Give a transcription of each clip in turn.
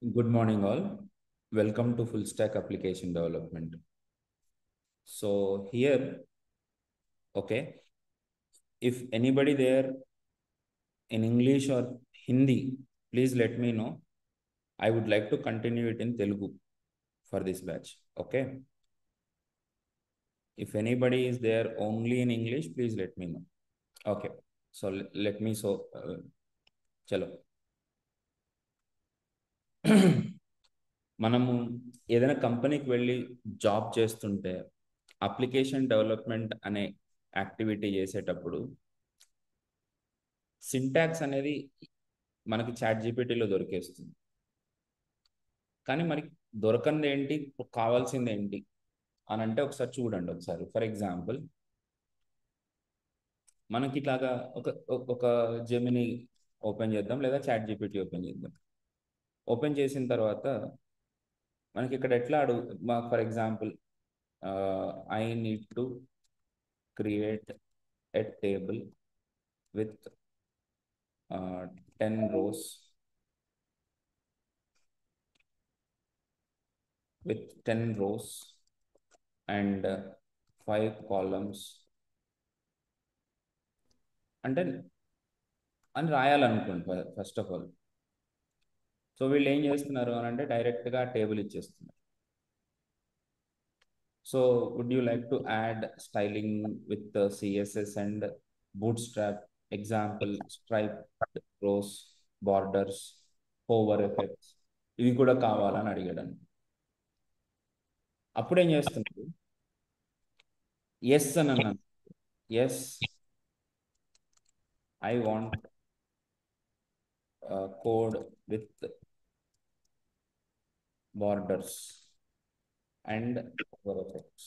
Good morning, all. Welcome to Full Stack Application Development. So here, okay, if anybody there in English or Hindi, please let me know. I would like to continue it in Telugu for this batch. Okay. If anybody is there only in English, please let me know. Okay. So let me chalo. మనము ఏదైనా కంపెనీకి వెళ్ళి job చేస్తుంటే application development అనే activity చేసేటప్పుడు syntax అనేది మనకి chat జీపీటీలో దొరికేస్తుంది. కానీ మరి దొరకంది ఏంటి, కావాల్సింది ఏంటి అని అంటే ఒకసారి చూడండి. ఒకసారి ఫర్ ఎగ్జాంపుల్ మనకి ఇట్లాగా ఒక ఒక జెమిని ఓపెన్ చేద్దాం, లేదా చాట్ జీపీటీ ఓపెన్ చేద్దాం. ఓపెన్ చేసిన తర్వాత మనకి ఇక్కడ ఎట్లా మా for example I need to create a table with 10 rows with 10 rows and 5 columns అంటే అని రాయాలనుకోండి ఫస్ట్ ఆఫ్ ఆల్. సో వీళ్ళు ఏం చేస్తున్నారు అని అంటే డైరెక్ట్గా టేబుల్ ఇచ్చేస్తున్నారు. So would you like to add styling with CSS and Bootstrap, example stripe, rows, borders, hover effects, ఇవి కూడా కావాలని అడిగాడు. అప్పుడేం చేస్తున్నారు, ఎస్ అని అన్నాను. Yes, I want code with borders and effects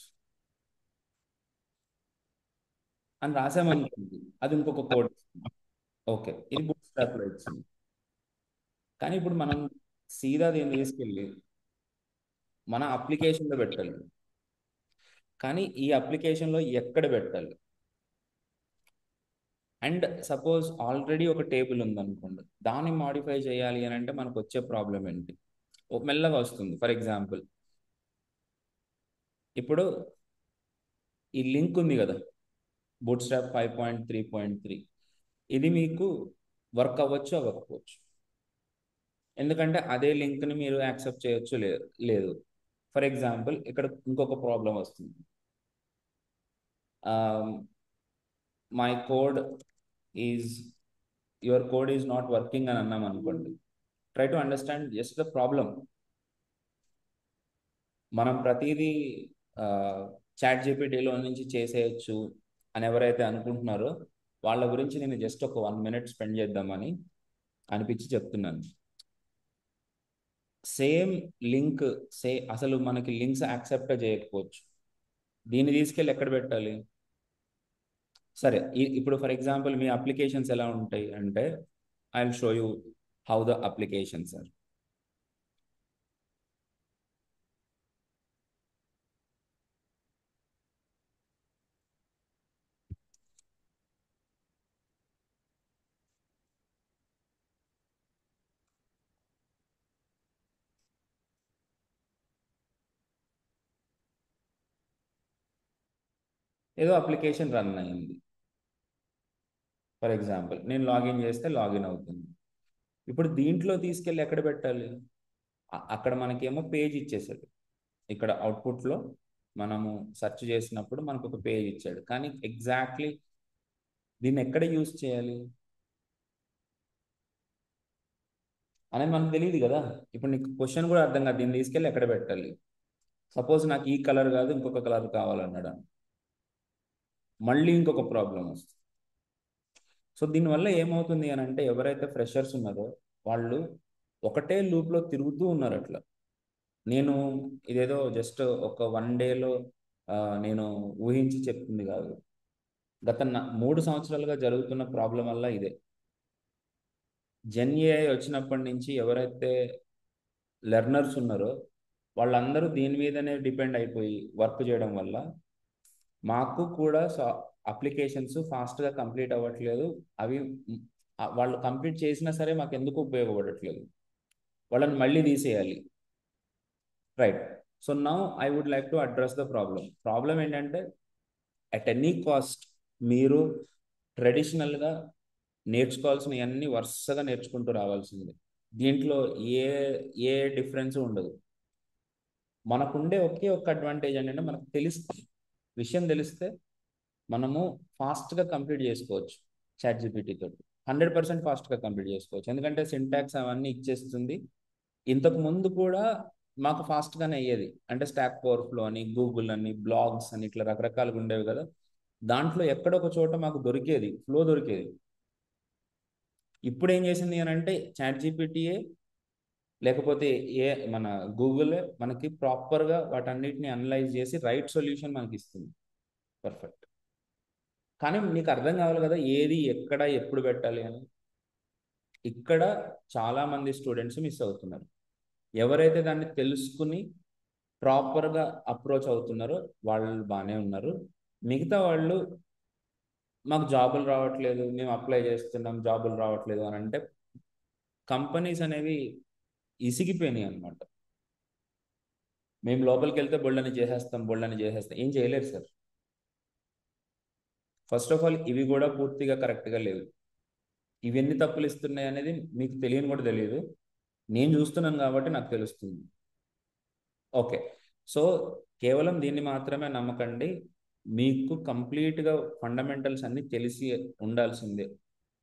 అని రాసామనుకోండి, అది ఇంకొక కోడ్. ఓకే, ఇది బుక్ స్టాప్లో ఇచ్చింది. కానీ ఇప్పుడు మనం సీదా దీన్ని తీసుకెళ్ళి మన అప్లికేషన్లో పెట్టాలి. కానీ ఈ అప్లికేషన్లో ఎక్కడ పెట్టాలి? అండ్ సపోజ్ ఆల్రెడీ ఒక టేబుల్ ఉందనుకోండి, దాన్ని మాడిఫై చేయాలి అని అంటే మనకు వచ్చే ప్రాబ్లం ఏంటి? మెల్లగా వస్తుంది. ఫర్ ఎగ్జాంపుల్ ఇప్పుడు ఈ లింక్ ఉంది కదా, బూట్స్ట్రాప్ 5.3.3, ఇది మీకు వర్క్ అవ్వచ్చు, అవ్వకపోవచ్చు. ఎందుకంటే అదే లింక్ని మీరు యాక్సెప్ట్ చేయొచ్చు, లేదు. ఫర్ ఎగ్జాంపుల్ ఇక్కడ ఇంకొక ప్రాబ్లం వస్తుంది. My code is your code is not working అని అన్నాం అనుకోండి. Try to understand just the problem. మనం ప్రతిదీ చాట్ జీపీటీలో నుంచి చేసేయచ్చు అని ఎవరైతే అనుకుంటున్నారో వాళ్ళ గురించి నేను జస్ట్ ఒక 1 minute స్పెండ్ చేద్దామని అనిపించి చెప్తున్నాను. సేమ్ లింక్, అసలు మనకి లింక్స్ యాక్సెప్ట్ చేయకపోవచ్చు. దీన్ని తీసుకెళ్ళి ఎక్కడ పెట్టాలి? సరే, ఇప్పుడు ఫర్ ఎగ్జాంపుల్ మీ అప్లికేషన్స్ ఎలా ఉంటాయి అంటే, I will show you how the applications are. ఏదో అప్లికేషన్ రన్ అయింది. ఫర్ ఎగ్జాంపుల్ నేను లాగిన్ చేస్తే లాగిన్ అవుతుంది. ఇప్పుడు దీంట్లో తీసుకెళ్ళి ఎక్కడ పెట్టాలి? అక్కడ మనకేమో పేజ్ ఇచ్చేసాడు. ఇక్కడ అవుట్పుట్లో మనము సెర్చ్ చేసినప్పుడు మనకు ఒక పేజ్ ఇచ్చాడు. కానీ ఎగ్జాక్ట్లీ దీన్ని ఎక్కడ యూజ్ చేయాలి అనేది మనకు తెలియదు కదా. ఇప్పుడు నీకు క్వశ్చన్ కూడా అర్థం కాదు, దీన్ని తీసుకెళ్ళి ఎక్కడ పెట్టాలి. సపోజ్ నాకు ఈ కలర్ కాదు ఇంకొక కలర్ కావాలన్నాడు, మళ్ళీ ఇంకొక ప్రాబ్లం వస్తుంది. సో దీనివల్ల ఏమవుతుంది అని అంటే, ఎవరైతే ఫ్రెషర్స్ ఉన్నారో వాళ్ళు ఒకటే లూప్లో తిరుగుతూ ఉన్నారు. అట్లా నేను ఇదేదో జస్ట్ ఒక 1 dayలో నేను ఊహించి చెప్తుంది కాదు. గత 3 సంవత్సరాలుగా జరుగుతున్న ప్రాబ్లం వల్ల ఇదే. జెన్ఏఐ వచ్చినప్పటి నుంచి ఎవరైతే లెర్నర్స్ ఉన్నారో వాళ్ళందరూ దీని మీదనే డిపెండ్ అయిపోయి వర్క్ చేయడం వల్ల మాకు కూడా అప్లికేషన్స్ ఫాస్ట్గా కంప్లీట్ అవ్వట్లేదు. అవి వాళ్ళు కంప్లీట్ చేసినా సరే మాకు ఎందుకు ఉపయోగపడట్లేదు. వాళ్ళని మళ్ళీ తీసేయాలి. Right. So now I would like to address the problem ఏంటంటే అట్ ఎనీ కాస్ట్ మీరు ట్రెడిషనల్గా నేర్చుకోవాల్సినవన్నీ వరుసగా నేర్చుకుంటూ రావాల్సిందే. దీంట్లో ఏ ఏ డిఫరెన్స్ ఉండదు. మనకుండే ఒకే ఒక్క అడ్వాంటేజ్ ఏంటంటే మనకు విషయం తెలిస్తే మనము ఫాస్ట్గా కంప్లీట్ చేసుకోవచ్చు. చాట్ జీపీటీ తోటి 100% ఫాస్ట్గా కంప్లీట్ చేసుకోవచ్చు, ఎందుకంటే సింటాక్స్ అవన్నీ ఇచ్చేస్తుంది. ఇంతకు ముందు కూడా మాకు ఫాస్ట్గానే అయ్యేది, అంటే స్టాక్ ఓవర్ఫ్లో అని, గూగుల్ అని, బ్లాగ్స్ అని, ఇట్లా రకరకాలుగా ఉండేవి కదా. దాంట్లో ఎక్కడొక చోట మాకు దొరికేది, ఫ్లో దొరికేది. ఇప్పుడు ఏం చేసింది అని అంటే చాట్ జీపీటీయే లేకపోతే మన గూగులే మనకి ప్రాపర్గా వాటన్నిటిని అనలైజ్ చేసి రైట్ సొల్యూషన్ మనకి ఇస్తుంది. పర్ఫెక్ట్. కానీ నీకు అర్థం కావాలి కదా ఏది ఎక్కడ ఎప్పుడు పెట్టాలి అని. ఇక్కడ చాలా మంది స్టూడెంట్స్ మిస్ అవుతున్నారు. ఎవరైతే దాన్ని తెలుసుకుని ప్రాపర్గా అప్రోచ్ అవుతున్నారో వాళ్ళు బాగానే ఉన్నారు. మిగతా వాళ్ళు మాకు జాబులు రావట్లేదు, మేము అప్లై చేస్తున్నాం జాబులు రావట్లేదు అని అంటే కంపెనీస్ అనేవి ఇసిగిపోయినాయి అనమాట. మేము లోపలికి వెళ్తే బొళ్ళని చేసేస్తాం, ఏం చేయలేరు సార్. ఫస్ట్ ఆఫ్ ఆల్ ఇవి కూడా పూర్తిగా కరెక్ట్గా లేవు. ఇవి ఎన్ని తప్పులు ఇస్తున్నాయి అనేది మీకు తెలియని కూడా తెలియదు, నేను చూస్తున్నాను కాబట్టి నాకు తెలుస్తుంది. ఓకే. సో కేవలం దీన్ని మాత్రమే నమ్మకండి. మీకు కంప్లీట్గా ఫండమెంటల్స్ అన్నీ తెలిసి ఉండాల్సిందే.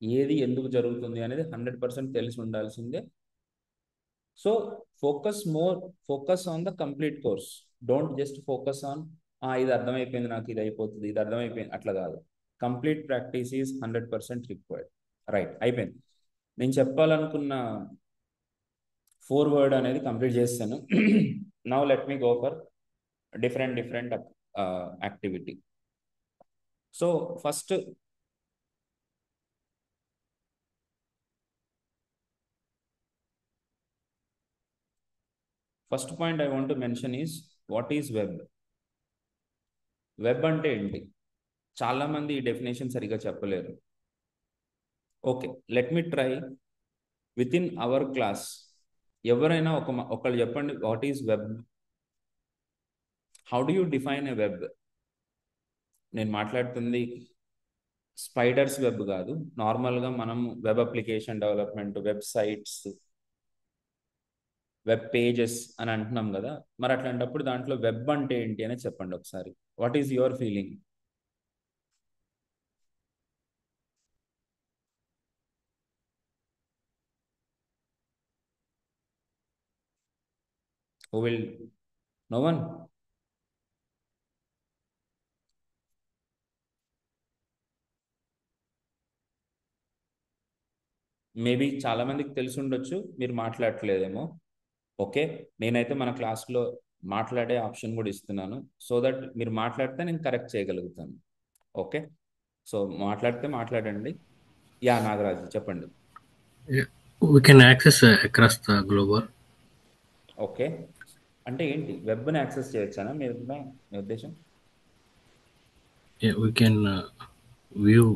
ఏది ఎందుకు జరుగుతుంది అనేది 100% తెలిసి ఉండాల్సిందే. So focus on the complete course. Don't just focus on ఇది అర్థమైపోయింది నాకు, ఇది అయిపోతుంది, ఇది అర్థమైపోయింది, అట్లా కాదు. Complete practice is 100% required. Right, అయిపోయింది. నేను చెప్పాలనుకున్న వర్డ్ అనేది కంప్లీట్ చేస్తాను. Now let me go for different activity. So first point I want to mention is what is web. Web అంటే ఏంటి? చాలా మంది ఈ డెఫినేషన్ సరిగా చెప్పలేరు. Okay, let me try with in our class. ఎవరైనా ఒకళ్ళు చెప్పండి, what is web? How do you define a web? నేను మాట్లాడుతుంది స్పైడర్స్ వెబ్ కాదు. నార్మల్గా మనం web application development, websites, web pages అని అంటున్నాం కదా. మరి అట్లాంటప్పుడు దాంట్లో వెబ్ అంటే ఏంటి అని చెప్పండి ఒకసారి. What is your feeling? Who will? No one? Maybe చాలా మందికి తెలిసి ఉండొచ్చు, మీరు మాట్లాడట్లేదేమో. ఓకే, నేనైతే మన క్లాస్లో మాట్లాడే ఆప్షన్ కూడా ఇస్తున్నాను, సో దట్ మీరు మాట్లాడితే నేను కరెక్ట్ చేయగలుగుతాను. ఓకే, సో మాట్లాడితే మాట్లాడండి. యా నాగరాజు చెప్పండి. Yeah, we can access across the global. Okay, అంటే ఏంటి? వెబ్ని యాక్సెస్ చేయొచ్చానా మీ ఉద్దేశం? Yeah, view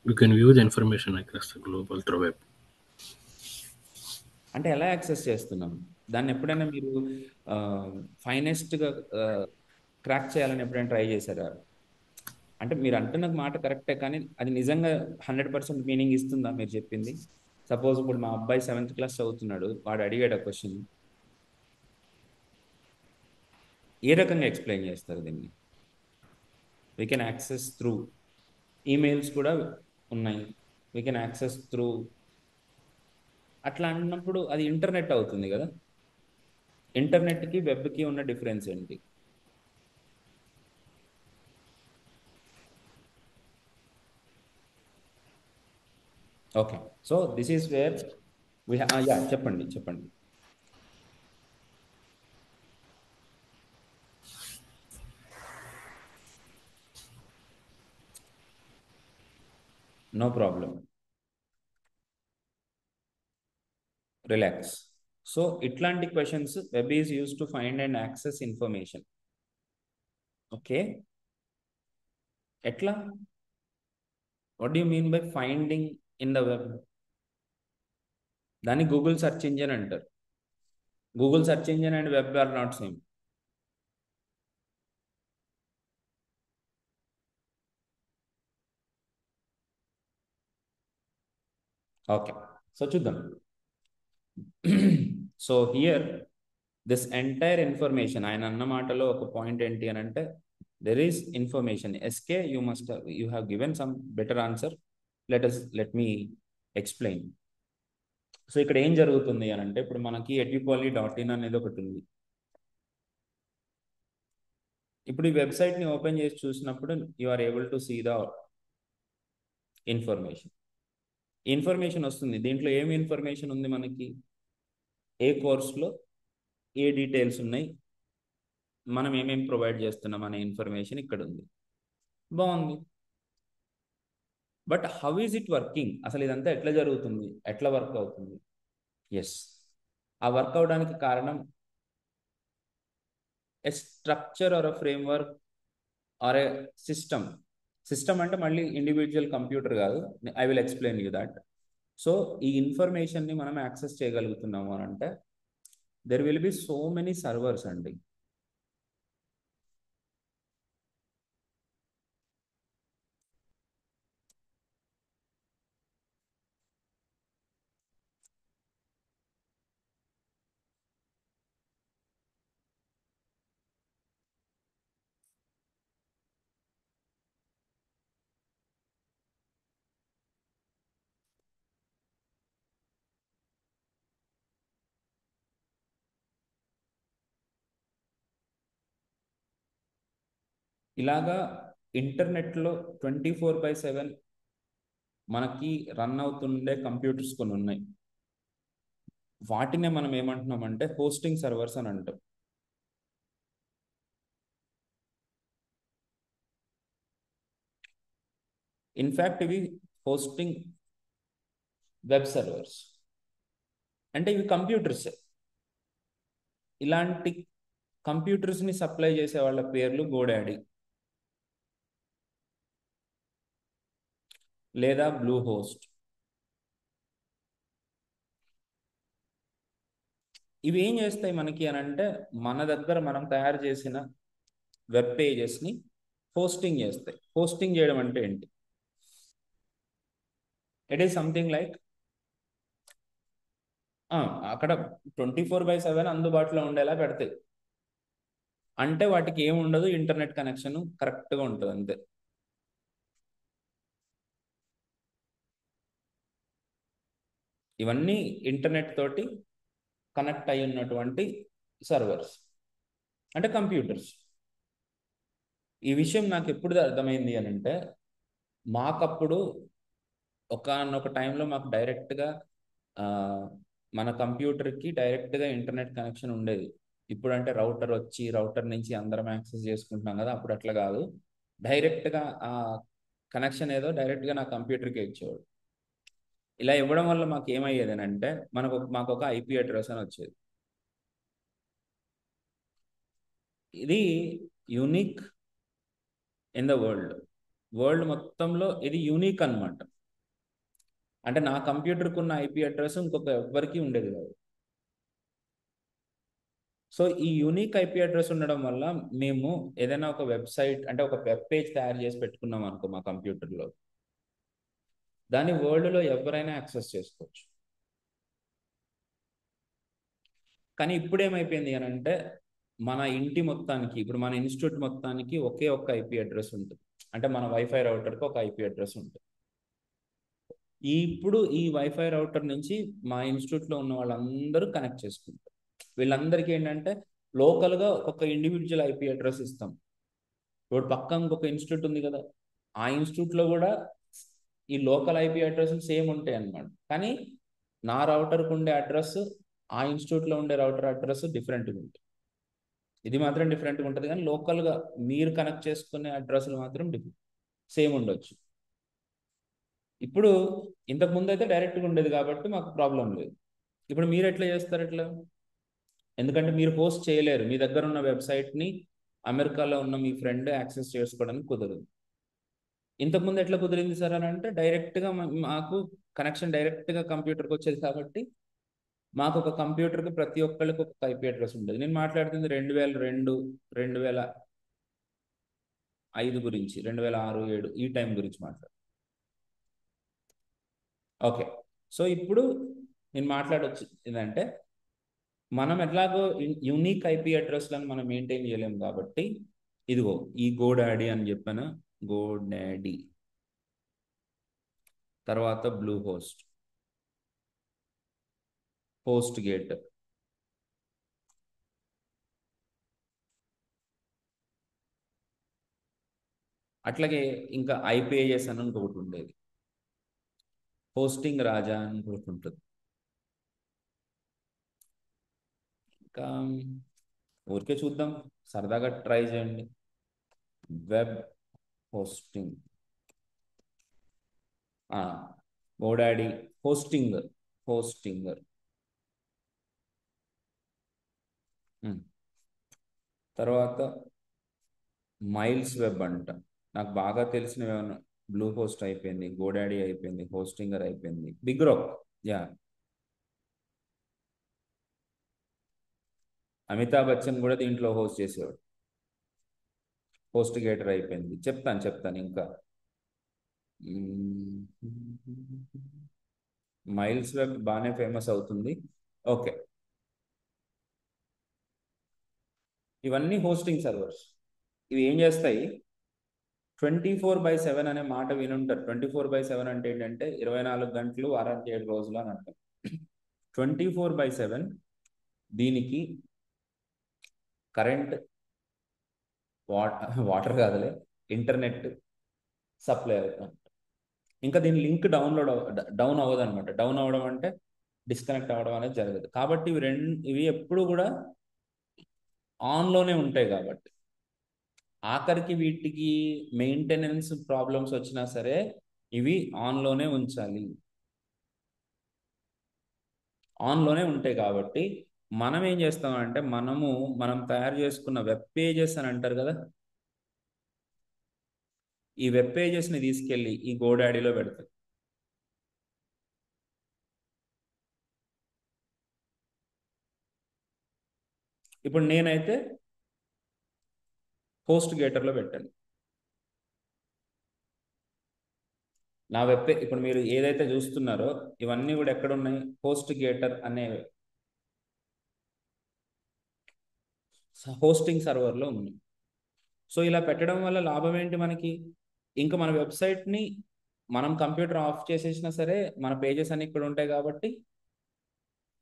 we can view the information across the global through web. అంటే ఎలా యాక్సెస్ చేస్తున్నాం దాన్ని? ఎప్పుడైనా మీరు ఫైనెస్ట్గా క్రాక్ చేయాలని ఎప్పుడైనా ట్రై చేశారా? అంటే మీరు అంటున్న మాట కరెక్టే, కానీ అది నిజంగా 100% మీనింగ్ ఇస్తుందా మీరు చెప్పింది? సపోజ్ ఇప్పుడు మా అబ్బాయి 7th క్లాస్ చదువుతున్నాడు, వాడు అడిగాడు ఆ క్వశ్చన్, ఏ రకంగా ఎక్స్ప్లెయిన్ చేస్తారు దీన్ని? We can access through emails కూడా ఉన్నాయి, వీ కెన్ యాక్సెస్ త్రూ, అట్లా అన్నప్పుడు అది ఇంటర్నెట్ అవుతుంది కదా. ఇంటర్నెట్కి వెబ్కి ఉన్న డిఫరెన్స్ ఏంటి? Okay, so this is where yeah చెప్పండి చెప్పండి. No problem, relax. సో ఇట్లాంటి questions web is use to find and access information. Okay, ఎట్లా? What do you mean by finding in the web? దాన్ని Google search engine అంటారు. Google search engine and web are not same. Okay, so చూద్దాం. So here this entire information, ఆయన అన్న మాటలో ఒక point ఏంటి అని అంటే, there is information. SK you have given some better answer. Let me explain. So ఇక్కడ ఏం జరుగుతుంది అని అంటే, ఇప్పుడు మనకి edupoly.in అనేది ఒకటి ఉంది. ఇప్పుడు ఈ వెబ్సైట్ని ఓపెన్ చేసి చూసినప్పుడు you are able to see the information. Information వస్తుంది. దీంట్లో ఏమి ఇన్ఫర్మేషన్ ఉంది మనకి, ఏ కోర్సులో ఏ డీటెయిల్స్ ఉన్నాయి, మనం ఏమేమి ప్రొవైడ్ చేస్తున్నాం అనే ఇన్ఫర్మేషన్ ఇక్కడ ఉంది. బాగుంది. But how is it working, అసలు ఇదంతా ఎట్లా జరుగుతుంది, ఎట్లా వర్క్ అవుతుంది? ఎస్, ఆ వర్క్ అవడానికి కారణం a structure or a framework or a system. System అంటే మళ్ళీ ఇండివిజువల్ కంప్యూటర్ కాదు, I will explain you that. So ఈ ఇన్ఫర్మేషన్ని మనం యాక్సెస్ చేయగలుగుతున్నాము అని అంటే there will be so many servers అండి. ఇలాగా ఇంటర్నెట్లో 24/7 మనకి రన్ అవుతుండే కంప్యూటర్స్ కొన్ని ఉన్నాయి. వాటినే మనం ఏమంటున్నామంటే హోస్టింగ్ సర్వర్స్ అని అంటాం. ఇన్ఫ్యాక్ట్ ఇవి హోస్టింగ్ వెబ్ సర్వర్స్ అంటే ఇవి కంప్యూటర్స్. ఇలాంటి కంప్యూటర్స్ని సప్లై చేసే వాళ్ళ పేర్లు గోడాడీ లేదా బ్లూ హోస్ట్. ఇవి ఏం చేస్తాయి మనకి అని అంటే, మన దగ్గర మనం తయారు చేసిన వెబ్ పేజెస్ని హోస్టింగ్ చేస్తాయి. హోస్టింగ్ చేయడం అంటే ఏంటి? ఇట్ ఈస్ సంథింగ్ లైక్ అక్కడ 24/7 అందుబాటులో ఉండేలా పెడతాయి. అంటే వాటికి ఏమి ఉండదు, ఇంటర్నెట్ కనెక్షన్ కరెక్ట్గా ఉంటుంది అంతే. ఇవన్నీ ఇంటర్నెట్ తోటి కనెక్ట్ అయి ఉన్నటువంటి సర్వర్స్ అంటే కంప్యూటర్స్. ఈ విషయం నాకు ఎప్పుడు అర్థమైంది అని అంటే, మాకప్పుడు ఒకనొక టైంలో మాకు డైరెక్ట్గా మన కంప్యూటర్కి డైరెక్ట్గా ఇంటర్నెట్ కనెక్షన్ ఉండేది. ఇప్పుడంటే రౌటర్ వచ్చి రౌటర్ నుంచి అందరం యాక్సెస్ చేసుకుంటున్నాం కదా, అప్పుడు అట్లా కాదు. డైరెక్ట్గా ఆ కనెక్షన్ ఏదో డైరెక్ట్గా నా కంప్యూటర్కి ఇచ్చేవాడు. ఇలా ఇవ్వడం వల్ల మాకు ఏమయ్యేది అని అంటే, మాకు ఒక ఐపీ అడ్రస్ అని వచ్చేది. ఇది యూనిక్ ఇన్ ద వరల్డ్ మొత్తంలో ఇది యూనిక్ అన్నమాట. అంటే నా కంప్యూటర్కి ఉన్న ఐపీ అడ్రస్ ఇంకొక ఎవ్వరికి ఉండేది కాదు. సో ఈ యూనిక్ ఐపీ అడ్రస్ ఉండడం వల్ల మేము ఏదైనా ఒక వెబ్సైట్ అంటే ఒక వెబ్ పేజ్ తయారు చేసి పెట్టుకున్నాం అనుకో మా కంప్యూటర్లో, దాన్ని వరల్డ్లో ఎవరైనా యాక్సెస్ చేసుకోవచ్చు. కానీ ఇప్పుడు ఏమైపోయింది అని అంటే, మన ఇంటి మొత్తానికి, ఇప్పుడు మన ఇన్స్టిట్యూట్ మొత్తానికి ఒకే ఒక్క ఐపీ అడ్రస్ ఉంటుంది. అంటే మన వైఫై రౌటర్కి ఒక ఐపీ అడ్రస్ ఉంటుంది. ఇప్పుడు ఈ వైఫై రౌటర్ నుంచి మా ఇన్స్టిట్యూట్లో ఉన్న వాళ్ళందరూ కనెక్ట్ చేసుకుంటారు. వీళ్ళందరికీ ఏంటంటే లోకల్గా ఒక ఇండివిజువల్ ఐపీ అడ్రస్ ఇస్తాం. ఇప్పుడు పక్క ఇంకొక ఇన్స్టిట్యూట్ ఉంది కదా, ఆ ఇన్స్టిట్యూట్లో కూడా ఈ లోకల్ ఐపీ అడ్రస్ సేమ్ ఉంటాయి అన్నమాట. కానీ నా రౌటర్కి ఉండే అడ్రస్ ఆ ఇన్స్టిట్యూట్లో ఉండే రౌటర్ అడ్రస్ డిఫరెంట్గా ఉంటుంది. ఇది మాత్రం డిఫరెంట్గా ఉంటుంది, కానీ లోకల్గా మీరు కనెక్ట్ చేసుకునే అడ్రస్లు మాత్రం సేమ్ ఉండొచ్చు. ఇప్పుడు ఇంతకుముందు అయితే డైరెక్ట్గా ఉండేది కాబట్టి మాకు ప్రాబ్లం లేదు. ఇప్పుడు మీరు ఎట్లా చేస్తారు ఇట్లా? ఎందుకంటే మీరు హోస్ట్ చేయలేరు, మీ దగ్గర ఉన్న వెబ్సైట్ని అమెరికాలో ఉన్న మీ ఫ్రెండ్ యాక్సెస్ చేసుకోవడానికి కుదరదు. ఇంతకుముందు ఎట్లా కుదిరింది సార్ అని అంటే, డైరెక్ట్గా మాకు కనెక్షన్ డైరెక్ట్గా కంప్యూటర్కి వచ్చేది కాబట్టి మాకు ఒక కంప్యూటర్కి ప్రతి ఒక్కరికి ఒక ఐపీ అడ్రస్ ఉంటుంది. నేను మాట్లాడుతుంది 2002, 2005 గురించి, 2006, 2007 ఈ టైం గురించి మాట్లాడు. ఓకే, సో ఇప్పుడు నేను మాట్లాడొచ్చు ఏంటంటే, మనం ఎట్లాగో యూనిక్ ఐపీ అడ్రస్లను మనం మెయింటైన్ చేయలేము కాబట్టి, ఇదిగో ఈ గోడాడీ అని చెప్పాను, గోడాడీ, తర్వాత బ్లూ హోస్ట్, హోస్ట్ గేట్, అట్లాగే ఇంకా ఐపీఏఎస్ అని ఇంకొకటి ఉండేది, హోస్టింగ్ రాజా అని ఇంకొకటి ఉంటుంది. ఇంకా ఊరికే చూద్దాం, సరదాగా ట్రై చేయండి. Web hosting, GoDaddy Hostinger, Hostinger. తర్వాత మైల్స్ వెబ్ అంట. నాకు బాగా తెలిసినవి ఏమన్నా, బ్లూ హోస్ట్ అయిపోయింది, గోడాడీ అయిపోయింది, హోస్టింగర్ అయిపోయింది, Big Rock, yeah, Amitabh Bachchan కూడా దీంట్లో హోస్ట్ చేసేవాడు. హోస్ట్ గేటర్ అయిపోయింది, చెప్తాను ఇంకా. మైల్స్ వెబ్ బాగానే ఫేమస్ అవుతుంది. ఓకే, ఇవన్నీ హోస్టింగ్ సర్వర్స్. ఇవి ఏం చేస్తాయి? 24/7 అనే మాట వినుంటారు. 24/7 అంటే ఏంటంటే 24 గంటలు, వారానికి 7 రోజులు అని అర్థం. 24/7 దీనికి కరెంట్, వాటర్ కాదులే, ఇంటర్నెట్ సప్లై అవుతుంది. ఇంకా దీని లింక్ డౌన్ అవ్వదు అనమాట. డౌన్ అవ్వడం అంటే డిస్కనెక్ట్ అవ్వడం అనేది జరగదు. కాబట్టి ఇవి ఎప్పుడు కూడా ఆన్లోనే ఉంటాయి. కాబట్టి ఆఖరికి వీటికి మెయింటెనెన్స్ ప్రాబ్లమ్స్ వచ్చినా సరే ఇవి ఆన్లోనే ఉంచాలి. ఆన్లోనే ఉంటాయి కాబట్టి మనం ఏం చేస్తామంటే, మనం తయారు చేసుకున్న వెబ్ పేజెస్ అని అంటారు కదా, ఈ వెబ్ పేజెస్ని తీసుకెళ్ళి ఈ గోడాడీలో పెడతాం. ఇప్పుడు నేనైతే హోస్ట్ గేటర్లో పెట్టాను నా ఇప్పుడు మీరు ఏదైతే చూస్తున్నారో ఇవన్నీ కూడా ఎక్కడ ఉన్నాయి? హోస్ట్ గేటర్ అనే హోస్టింగ్ సర్వర్లో ఉంది. సో ఇలా పెట్టడం వల్ల లాభం ఏంటి మనకి? ఇంకా మన వెబ్సైట్ని మనం కంప్యూటర్ ఆఫ్ చేసేసినా సరే మన పేజెస్ అన్ని ఇక్కడ ఉంటాయి. కాబట్టి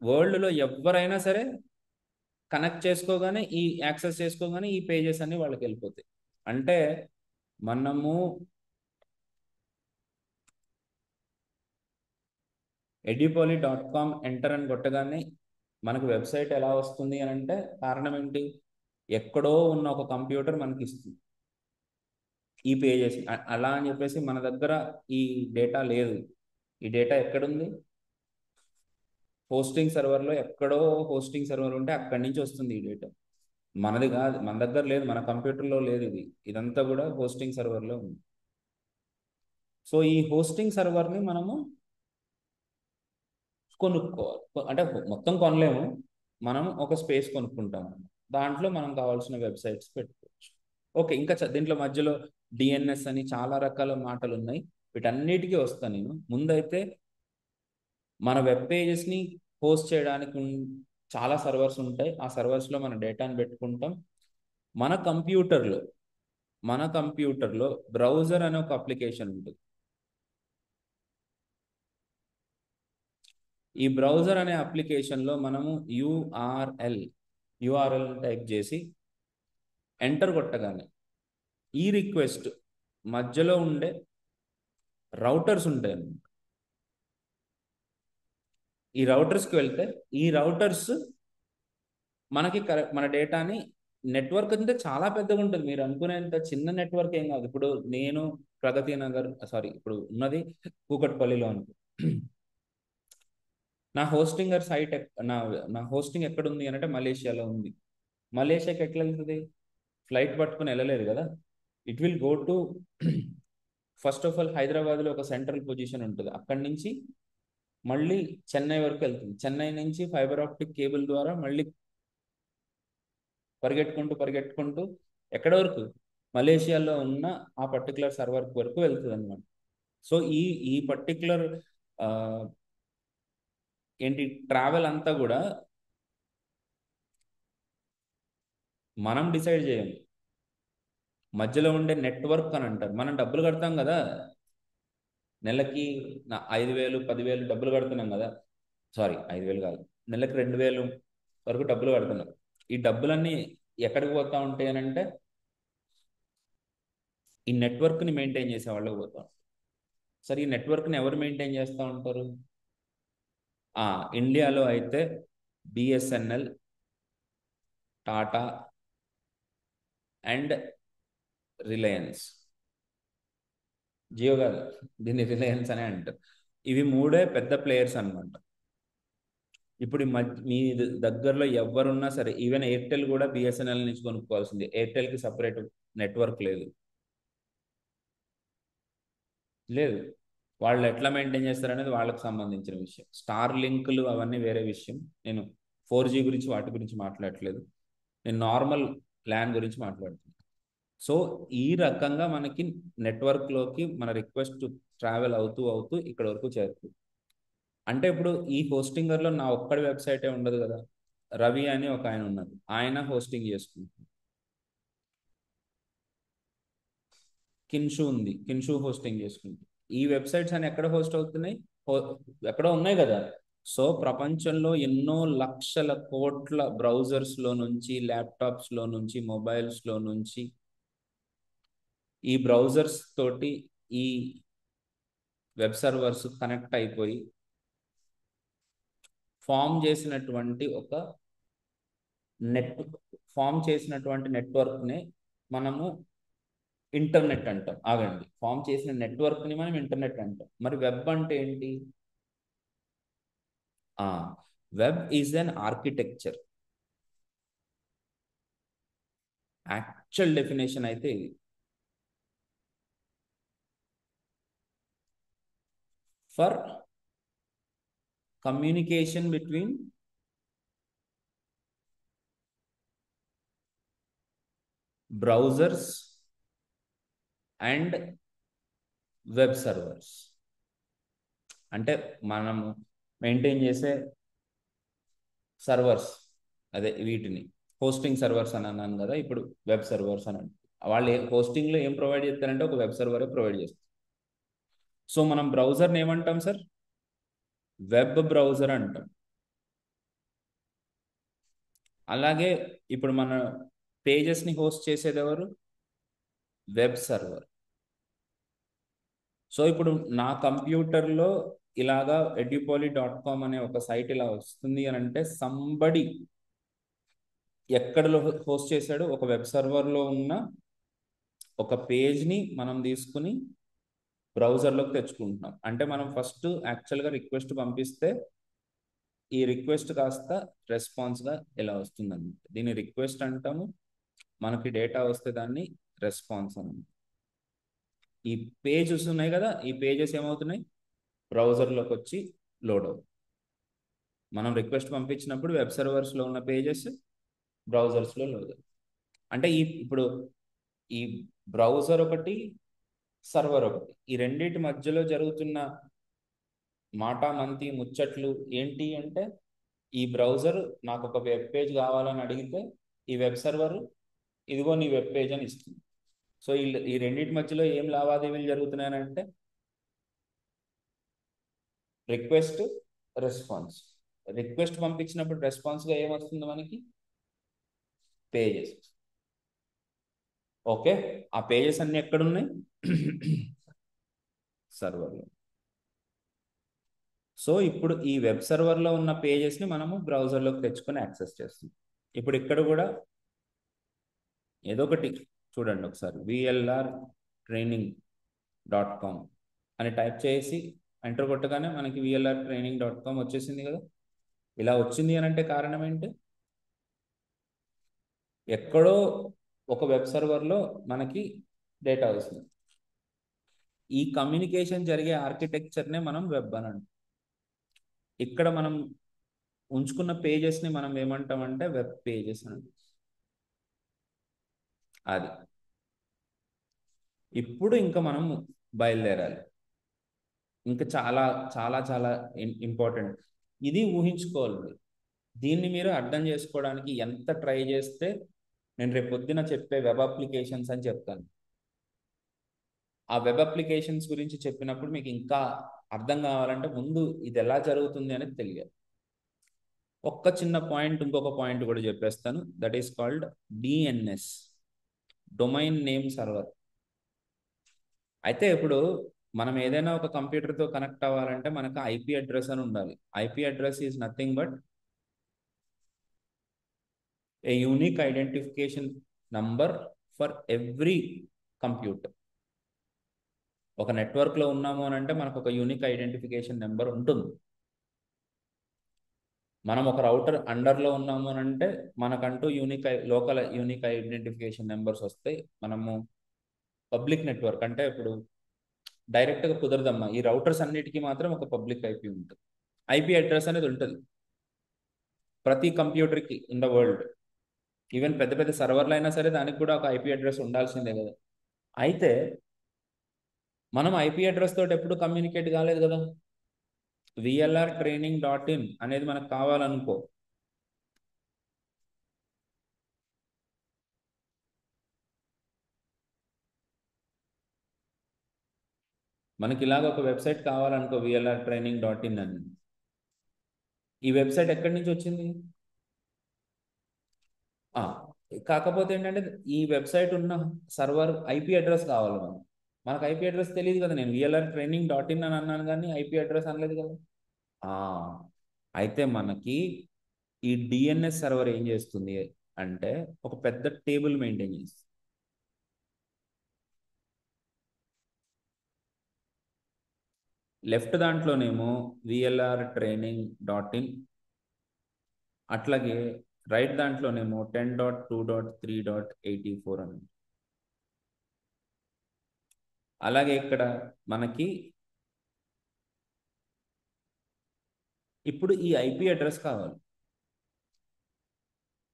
వరల్డ్లో ఎవరైనా సరే కనెక్ట్ చేసుకోగానే, యాక్సెస్ చేసుకోగానే ఈ పేజెస్ అన్ని వాళ్ళకి వెళ్ళిపోతాయి. అంటే మనము edupoly.com ఎంటర్ అని కొట్టగానే మనకు వెబ్సైట్ ఎలా వస్తుంది అని అంటే, కారణం ఏంటి? ఎక్కడో ఉన్న ఒక కంప్యూటర్ మనకి ఇస్తుంది ఈ పేజెస్. అలా అని చెప్పేసి మన దగ్గర ఈ డేటా లేదు. ఈ డేటా ఎక్కడుంది? హోస్టింగ్ సర్వర్లో. ఎక్కడో హోస్టింగ్ సర్వర్ ఉంటే అక్కడి నుంచి వస్తుంది ఈ డేటా. మనది కాదు, మన దగ్గర లేదు, మన కంప్యూటర్లో లేదు. ఇదంతా కూడా హోస్టింగ్ సర్వర్లో ఉంది. సో ఈ హోస్టింగ్ సర్వర్ని మనము కొనుక్కోవాలి. అంటే మొత్తం కొనలేము, మనం ఒక స్పేస్ కొనుక్కుంటాం. దాంట్లో మనం కావాల్సిన వెబ్సైట్స్ పెట్టుకోవచ్చు. ఓకే, ఇంకా దీంట్లో మధ్యలో డిఎన్ఎస్ అని చాలా రకాల మాటలు ఉన్నాయి. వీటన్నిటికీ వస్తాను నేను. ముందైతే మన వెబ్ పేజెస్ని హోస్ట్ చేయడానికి చాలా సర్వర్స్ ఉంటాయి. ఆ సర్వర్స్లో మన డేటాను పెట్టుకుంటాం. మన కంప్యూటర్లో బ్రౌజర్ అనే ఒక అప్లికేషన్ ఉంటుంది. ఈ బ్రౌజర్ అనే అప్లికేషన్లో మనము యూఆర్ఎల్ టైప్ చేసి ఎంటర్ కొట్టగానే ఈ రిక్వెస్ట్ మధ్యలో ఉండే రౌటర్స్ ఉంటాయి. ఈ రౌటర్స్కి వెళ్తే ఈ రౌటర్స్ మనకి మన డేటాని, నెట్వర్క్ అంటే చాలా పెద్దగా ఉంటుంది. మీరు అనుకునేంత చిన్న నెట్వర్క్ ఏం కాదు. ఇప్పుడు నేను ప్రగతి నగర్, ఇప్పుడు ఉన్నది కూకట్పల్లిలో అనుకో. నా హోస్టింగర్ సైట్ నా హోస్టింగ్ ఎక్కడ ఉంది అంటే మలేషియాలో ఉంది. మలేషియాకి ఎట్లా వెళ్తుంది? ఫ్లైట్ పట్టుకుని వెళ్ళలేదు కదా. It will go to, first of all హైదరాబాద్లో ఒక సెంట్రల్ పొజిషన్ ఉంటుంది. అక్కడి నుంచి మళ్ళీ చెన్నై వరకు వెళ్తుంది. చెన్నై నుంచి ఫైబర్ ఆప్టిక్ కేబుల్ ద్వారా మళ్ళీ పరిగెట్టుకుంటూ పరిగెట్టుకుంటూ ఎక్కడ వరకు, మలేషియాలో ఉన్న ఆ పర్టికులర్ సర్వర్ వరకు వెళ్తుంది అనమాట. సో ఈ ఈ పర్టికులర్ ఏంటి ట్రావెల్ అంతా కూడా మనం డిసైడ్ చేయం. మధ్యలో ఉండే నెట్వర్క్ అని అంటారు. మనం డబ్బులు కడతాం కదా, నెలకి 5,000 10,000 డబ్బులు కడుతున్నాం కదా. సారీ, 5,000 కాదు, నెలకి 2,000 వరకు డబ్బులు కడుతున్నాం. ఈ డబ్బులన్నీ ఎక్కడికి పోతా ఉంటాయి అని అంటే ఈ నెట్వర్క్ని మెయింటైన్ చేసే వాళ్ళకి పోతాం. సరే, ఈ నెట్వర్క్ని ఎవరు మెయింటైన్ చేస్తూ ఉంటారు? ఇండియాలో అయితే బిఎస్ఎన్ఎల్, టాటా అండ్ రిలయన్స్. జియో కాదు, దీన్ని రిలయన్స్ అనే అంటారు. ఇవి మూడే పెద్ద ప్లేయర్స్ అన్నమాట. ఇప్పుడు మీ దగ్గరలో ఎవరున్నా సరే, ఈవెన్ ఎయిర్టెల్ కూడా బిఎస్ఎన్ఎల్ నుంచి కొనుక్కోవాల్సింది. ఎయిర్టెల్కి సపరేట్ నెట్వర్క్ లేదు. లేదు, వాళ్ళు ఎట్లా మెయింటైన్ చేస్తారనేది వాళ్ళకి సంబంధించిన విషయం. స్టార్ లింకులు అవన్నీ వేరే విషయం. నేను 4G గురించి వాటి గురించి మాట్లాడట్లేదు, నేను నార్మల్ ల్యాన్ గురించి మాట్లాడుతున్నాను. సో ఈ రకంగా మనకి నెట్వర్క్లోకి మన రిక్వెస్ట్ ట్రావెల్ అవుతూ అవుతూ ఇక్కడ వరకు చేరుతుంది. అంటే ఇప్పుడు ఈ హోస్టింగర్లో నా ఒక్కడి వెబ్సైటే ఉండదు కదా. రవి అని ఒక ఆయన ఉన్నారు, ఆయన హోస్టింగ్ చేసుకుంటారు. కిన్షు ఉంది, కిన్షు హోస్టింగ్ చేసుకుంటుంది. ఈ వెబ్సైట్స్ అని ఎక్కడ హోస్ట్ అవుతున్నాయి? ఎక్కడో ఉన్నాయి కదా. సో ప్రపంచంలో ఎన్నో లక్షల కోట్ల బ్రౌజర్స్లో నుంచి, ల్యాప్టాప్స్లో నుంచి, మొబైల్స్లో నుంచి ఈ బ్రౌజర్స్ తోటి ఈ వెబ్ సర్వర్స్ కనెక్ట్ అయిపోయి ఫామ్ చేసినటువంటి ఒక నెట్ ఫామ్ చేసినటువంటి నెట్వర్క్ని మనము ఇంటర్నెట్ అంటాం. ఆగండి, ఫామ్ చేసిన నెట్వర్క్ని మనం ఇంటర్నెట్ అంటాం. మరి వెబ్ అంటే ఏంటి? Web is an architecture. Actual definition అయితే ఇది. For communication between browsers and web servers. అంటే మనము మెయింటైన్ చేసే సర్వర్స్, అదే వీటిని హోస్టింగ్ సర్వర్స్ అని అన్నాను కదా, ఇప్పుడు వెబ్ సర్వర్స్ అని. వాళ్ళు హోస్టింగ్లో ఏం ప్రొవైడ్ చేస్తారంటే ఒక వెబ్ సర్వరే ప్రొవైడ్ చేస్తారు. సో మనం బ్రౌజర్ని ఏమంటాం సార్? వెబ్ బ్రౌజర్ అంటాం. అలాగే ఇప్పుడు మన పేజెస్ని హోస్ట్ చేసేది ఎవరు? Web server. సో ఇప్పుడు నా కంప్యూటర్లో ఇలాగా edupoly.com అనే ఒక సైట్ ఇలా వస్తుంది అని అంటే సంబడి ఎక్కడలో హోస్ట్ చేశాడు? ఒక వెబ్ సర్వర్లో ఉన్న ఒక పేజ్ని మనం తీసుకుని బ్రౌజర్లోకి తెచ్చుకుంటున్నాం. అంటే మనం ఫస్ట్ యాక్చువల్గా రిక్వెస్ట్ పంపిస్తే ఈ రిక్వెస్ట్ కాస్త రెస్పాన్స్గా ఎలా వస్తుందన్నమాట. దీన్ని రిక్వెస్ట్ అంటాము. మనకి డేటా వస్తే దాన్ని రెస్పాన్స్ అని. ఈ పేజెస్ ఉన్నాయి కదా, ఈ పేజెస్ ఏమవుతున్నాయి? బ్రౌజర్లోకి వచ్చి లోడ్ అవుతుంది. మనం రిక్వెస్ట్ పంపించినప్పుడు వెబ్ సర్వర్స్లో ఉన్న పేజెస్ బ్రౌజర్స్లో లోడ్. అంటే ఇప్పుడు ఈ బ్రౌజర్ ఒకటి, సర్వర్ ఒకటి, ఈ రెండింటి మధ్యలో జరుగుతున్న మాటామంతి ముచ్చట్లు ఏంటి అంటే, ఈ బ్రౌజర్ నాకు ఒక వెబ్ పేజ్ కావాలని అడిగితే ఈ వెబ్ సర్వర్ ఇదిగో నీ వెబ్ పేజ్ అని ఇస్తుంది. సో ఈ రెండింటి మధ్యలో ఏం లావాదేవీలు జరుగుతున్నాయని అంటే రిక్వెస్ట్, రెస్పాన్స్. రిక్వెస్ట్ పంపించినప్పుడు రెస్పాన్స్గా ఏమొస్తుంది మనకి? పేజెస్. ఓకే, ఆ పేజెస్ అన్ని ఎక్కడున్నాయి? సర్వర్లో. సో ఇప్పుడు ఈ వెబ్ సర్వర్లో ఉన్న పేజెస్ని మనము బ్రౌజర్లోకి తెచ్చుకొని యాక్సెస్ చేస్తాం. ఇప్పుడు ఇక్కడ కూడా ఏదో ఒకటి చూడండి ఒకసారి, VLRtraining.com అని టైప్ చేసి ఎంటర్ కొట్టగానే మనకి VLRtraining.com వచ్చేసింది కదా. ఇలా వచ్చింది అని అంటే కారణం ఏంటి? ఎక్కడో ఒక వెబ్ సర్వర్లో మనకి డేటా వస్తుంది. ఈ కమ్యూనికేషన్ జరిగే ఆర్కిటెక్చర్నే మనం వెబ్ అని అంటాం. ఇక్కడ మనం ఉంచుకున్న పేజెస్ని మనం ఏమంటామంటే వెబ్ పేజెస్ అని. అది ఇప్పుడు ఇంకా మనం బయలుదేరాలి. ఇంకా చాలా చాలా చాలా ఇంపార్టెంట్. ఇది ఊహించుకోవాలి. దీన్ని మీరు అర్థం చేసుకోవడానికి ఎంత ట్రై చేస్తే, నేను రేపు పొద్దున చెప్పే వెబ్ అప్లికేషన్స్ అని చెప్తాను. ఆ వెబ్ అప్లికేషన్స్ గురించి చెప్పినప్పుడు మీకు ఇంకా అర్థం కావాలంటే ముందు ఇది ఎలా జరుగుతుంది అనేది తెలియాలి. ఒక్క చిన్న పాయింట్, ఇంకొక పాయింట్ కూడా చెప్పేస్తాను. That is called DNS, domain name server. అయితే ఇప్పుడు మనం ఏదైనా ఒక కంప్యూటర్తో కనెక్ట్ అవ్వాలంటే మనకు ఐపీ అడ్రస్ అని ఉండాలి. IP address is nothing but a unique identification number for every computer. ఒక నెట్వర్క్లో ఉన్నాము అని అంటే మనకు ఒక యూనిక్ ఐడెంటిఫికేషన్ నెంబర్ ఉంటుంది. మనం ఒక రౌటర్ అండర్లో ఉన్నాము అని అంటే మనకంటూ లోకల్ యూనిక్ ఐడెంటిఫికేషన్ నెంబర్స్ వస్తాయి. మనము పబ్లిక్ నెట్వర్క్ అంటే ఇప్పుడు డైరెక్ట్గా కుదరదమ్మా. ఈ రౌటర్స్ అన్నిటికీ మాత్రం ఒక పబ్లిక్ ఐపీ ఉంటుంది. ఐపీ అడ్రస్ అనేది ఉంటుంది ప్రతి కంప్యూటర్కి ఇన్ ద వరల్డ్. ఈవెన్ పెద్ద పెద్ద సర్వర్లు అయినా సరే దానికి కూడా ఒక ఐపీ అడ్రస్ ఉండాల్సిందే కదా. అయితే మనం ఐపీ అడ్రస్ తోటి ఎప్పుడు కమ్యూనికేట్ కాలేదు కదా. VLR training.in అనేది మనకు కావాలనుకో, మనకి ఇలాగ ఒక వెబ్సైట్ కావాలనుకో, VLR training.in అని. ఈ వెబ్సైట్ ఎక్కడి నుంచి వచ్చింది? ఆ, కాకపోతే ఏంటంటే ఈ వెబ్సైట్ ఉన్న సర్వర్ ఐపీ అడ్రస్ కావాలి మనకు ఐపీ అడ్రస్ తెలియదు కదా. నేను VLR training.in అని అన్నాను కానీ ఐపీ అడ్రస్ అనలేదు కదా. ఆ, అయితే మనకి ఈ డిఎన్ఎస్ సర్వర్ ఏం చేస్తుంది అంటే ఒక పెద్ద టేబుల్ మెయింటైన్ చేస్తుంది. లెఫ్ట్ దాంట్లోనేమో VLR training.in, అట్లాగే రైట్ దాంట్లోనేమో 10.2.3.84 అని. అలాగే ఇక్కడ మనకి ఇప్పుడు ఈ ఐపీ అడ్రస్ కావాలి.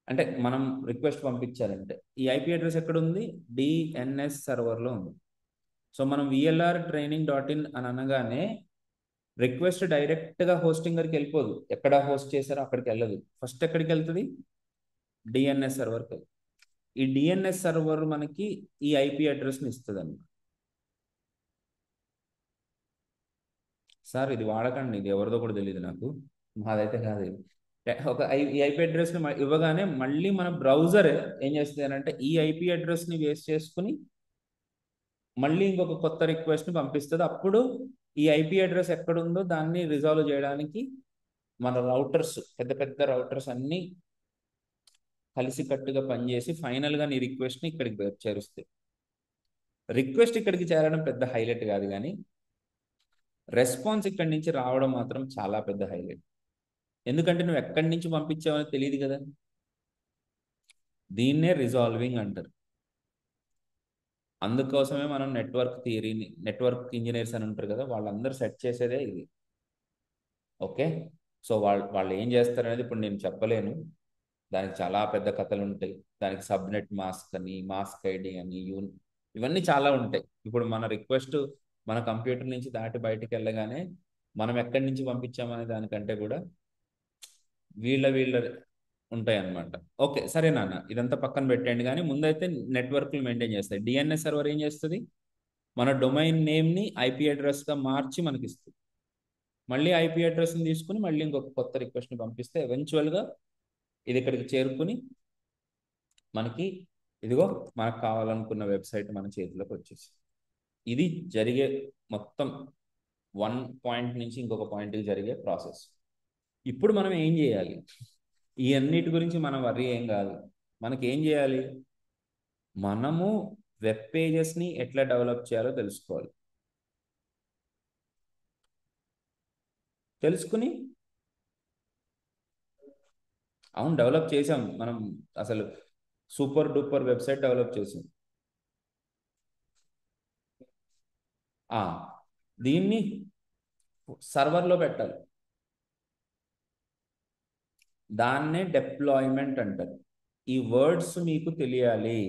అంటే మనం రిక్వెస్ట్ పంపించాలంటే ఈ ఐపీ అడ్రస్ ఎక్కడ ఉంది? డిఎన్ఎస్ సర్వర్లో ఉంది. సో మనం VLR training.in అని అనగానే రిక్వెస్ట్ డైరెక్ట్గా హోస్టింగర్కి వెళ్ళిపోదు. ఎక్కడ హోస్ట్ చేశారో అక్కడికి వెళ్ళదు. ఫస్ట్ ఎక్కడికి వెళ్తుంది? డిఎన్ఎస్ సర్వర్కి. ఈ డిఎన్ఎస్ సర్వర్ మనకి ఈ ఐపీ అడ్రస్ని ఇస్తుంది అన్నమాట. సార్ ఇది వాడకండి, ఇది ఎవరిదో కూడా తెలియదు నాకు, మాదైతే కాదు ఇది. ఈ ఐపీ అడ్రస్ని ఇవ్వగానే మళ్ళీ మన బ్రౌజర్ ఏం చేస్తుంది అని అంటే ఈ ఐపీ అడ్రస్ని వేస్ట్ చేసుకుని మళ్ళీ ఇంకొక కొత్త రిక్వెస్ట్ని పంపిస్తుంది. అప్పుడు ఈ ఐపీ అడ్రస్ ఎక్కడుందో దాన్ని రిజాల్వ్ చేయడానికి మన రౌటర్స్, పెద్ద పెద్ద రౌటర్స్ అన్నీ కలిసికట్టుగా పనిచేసి ఫైనల్గా నీ రిక్వెస్ట్ని ఇక్కడికి చేరుస్తాయి. రిక్వెస్ట్ ఇక్కడికి చేరడం పెద్ద హైలైట్ కాదు, కానీ రెస్పాన్స్ ఇక్కడి నుంచి రావడం మాత్రం చాలా పెద్ద హైలైట్. ఎందుకంటే నువ్వు ఎక్కడి నుంచి పంపించావని తెలియదు కదా. దీన్నే రిజాల్వింగ్ అంటారు. అందుకోసమే మనం నెట్వర్క్ థియరీని, నెట్వర్క్ ఇంజనీర్స్ అని ఉంటారు కదా, వాళ్ళందరూ సెట్ చేసేదే ఇది. ఓకే, సో వాళ్ళు ఏం చేస్తారు అనేది ఇప్పుడు నేను చెప్పలేను. దానికి చాలా పెద్ద కథలు ఉంటాయి. దానికి సబ్నెట్ మాస్క్ అని, మాస్క్ ఐడి అని, ఇవన్నీ చాలా ఉంటాయి. ఇప్పుడు మన రిక్వెస్ట్ మన కంప్యూటర్ నుంచి దాటి బయటికి వెళ్ళగానే మనం ఎక్కడి నుంచి పంపించామనే దానికంటే కూడా వీళ్ళ ఉంటాయి అన్నమాట. ఓకే సరే నాన్న, ఇదంతా పక్కన పెట్టండి. కానీ ముందైతే నెట్వర్క్లు మెయింటైన్ చేస్తాయి. డిఎన్ఎస్ సర్వర్ ఏం చేస్తుంది? మన డొమైన్ నేమ్ని ఐపీ అడ్రస్గా మార్చి మనకి ఇస్తుంది. మళ్ళీ ఐపీ అడ్రస్ని తీసుకుని మళ్ళీ ఇంకొక కొత్త రిక్వెస్ట్ని పంపిస్తే ఎవెన్చువల్గా ఇది ఇక్కడికి చేరుకుని మనకి ఇదిగో మనకు కావాలనుకున్న వెబ్సైట్ మన చేతిలోకి వచ్చేసి. ఇది జరిగే మొత్తం వన్ పాయింట్ నుంచి ఇంకొక పాయింట్కి జరిగే ప్రాసెస్. ఇప్పుడు మనం ఏం చేయాలి? ఈ అన్నిటి గురించి మనం వర్రీ ఏం కాదు. మనకి ఏం చేయాలి? మనము వెబ్ పేజెస్ని ఎట్లా డెవలప్ చేయాలో తెలుసుకోవాలి. తెలుసుకుని అవును డెవలప్ చేసాం మనం, అసలు సూపర్ డూపర్ వెబ్సైట్ డెవలప్ చేసాం. దీన్ని సర్వర్లో పెట్టాలి. దాన్నే డిప్లాయ్మెంట్ అంటారు. ఈ వర్డ్స్ మీకు తెలియాలి.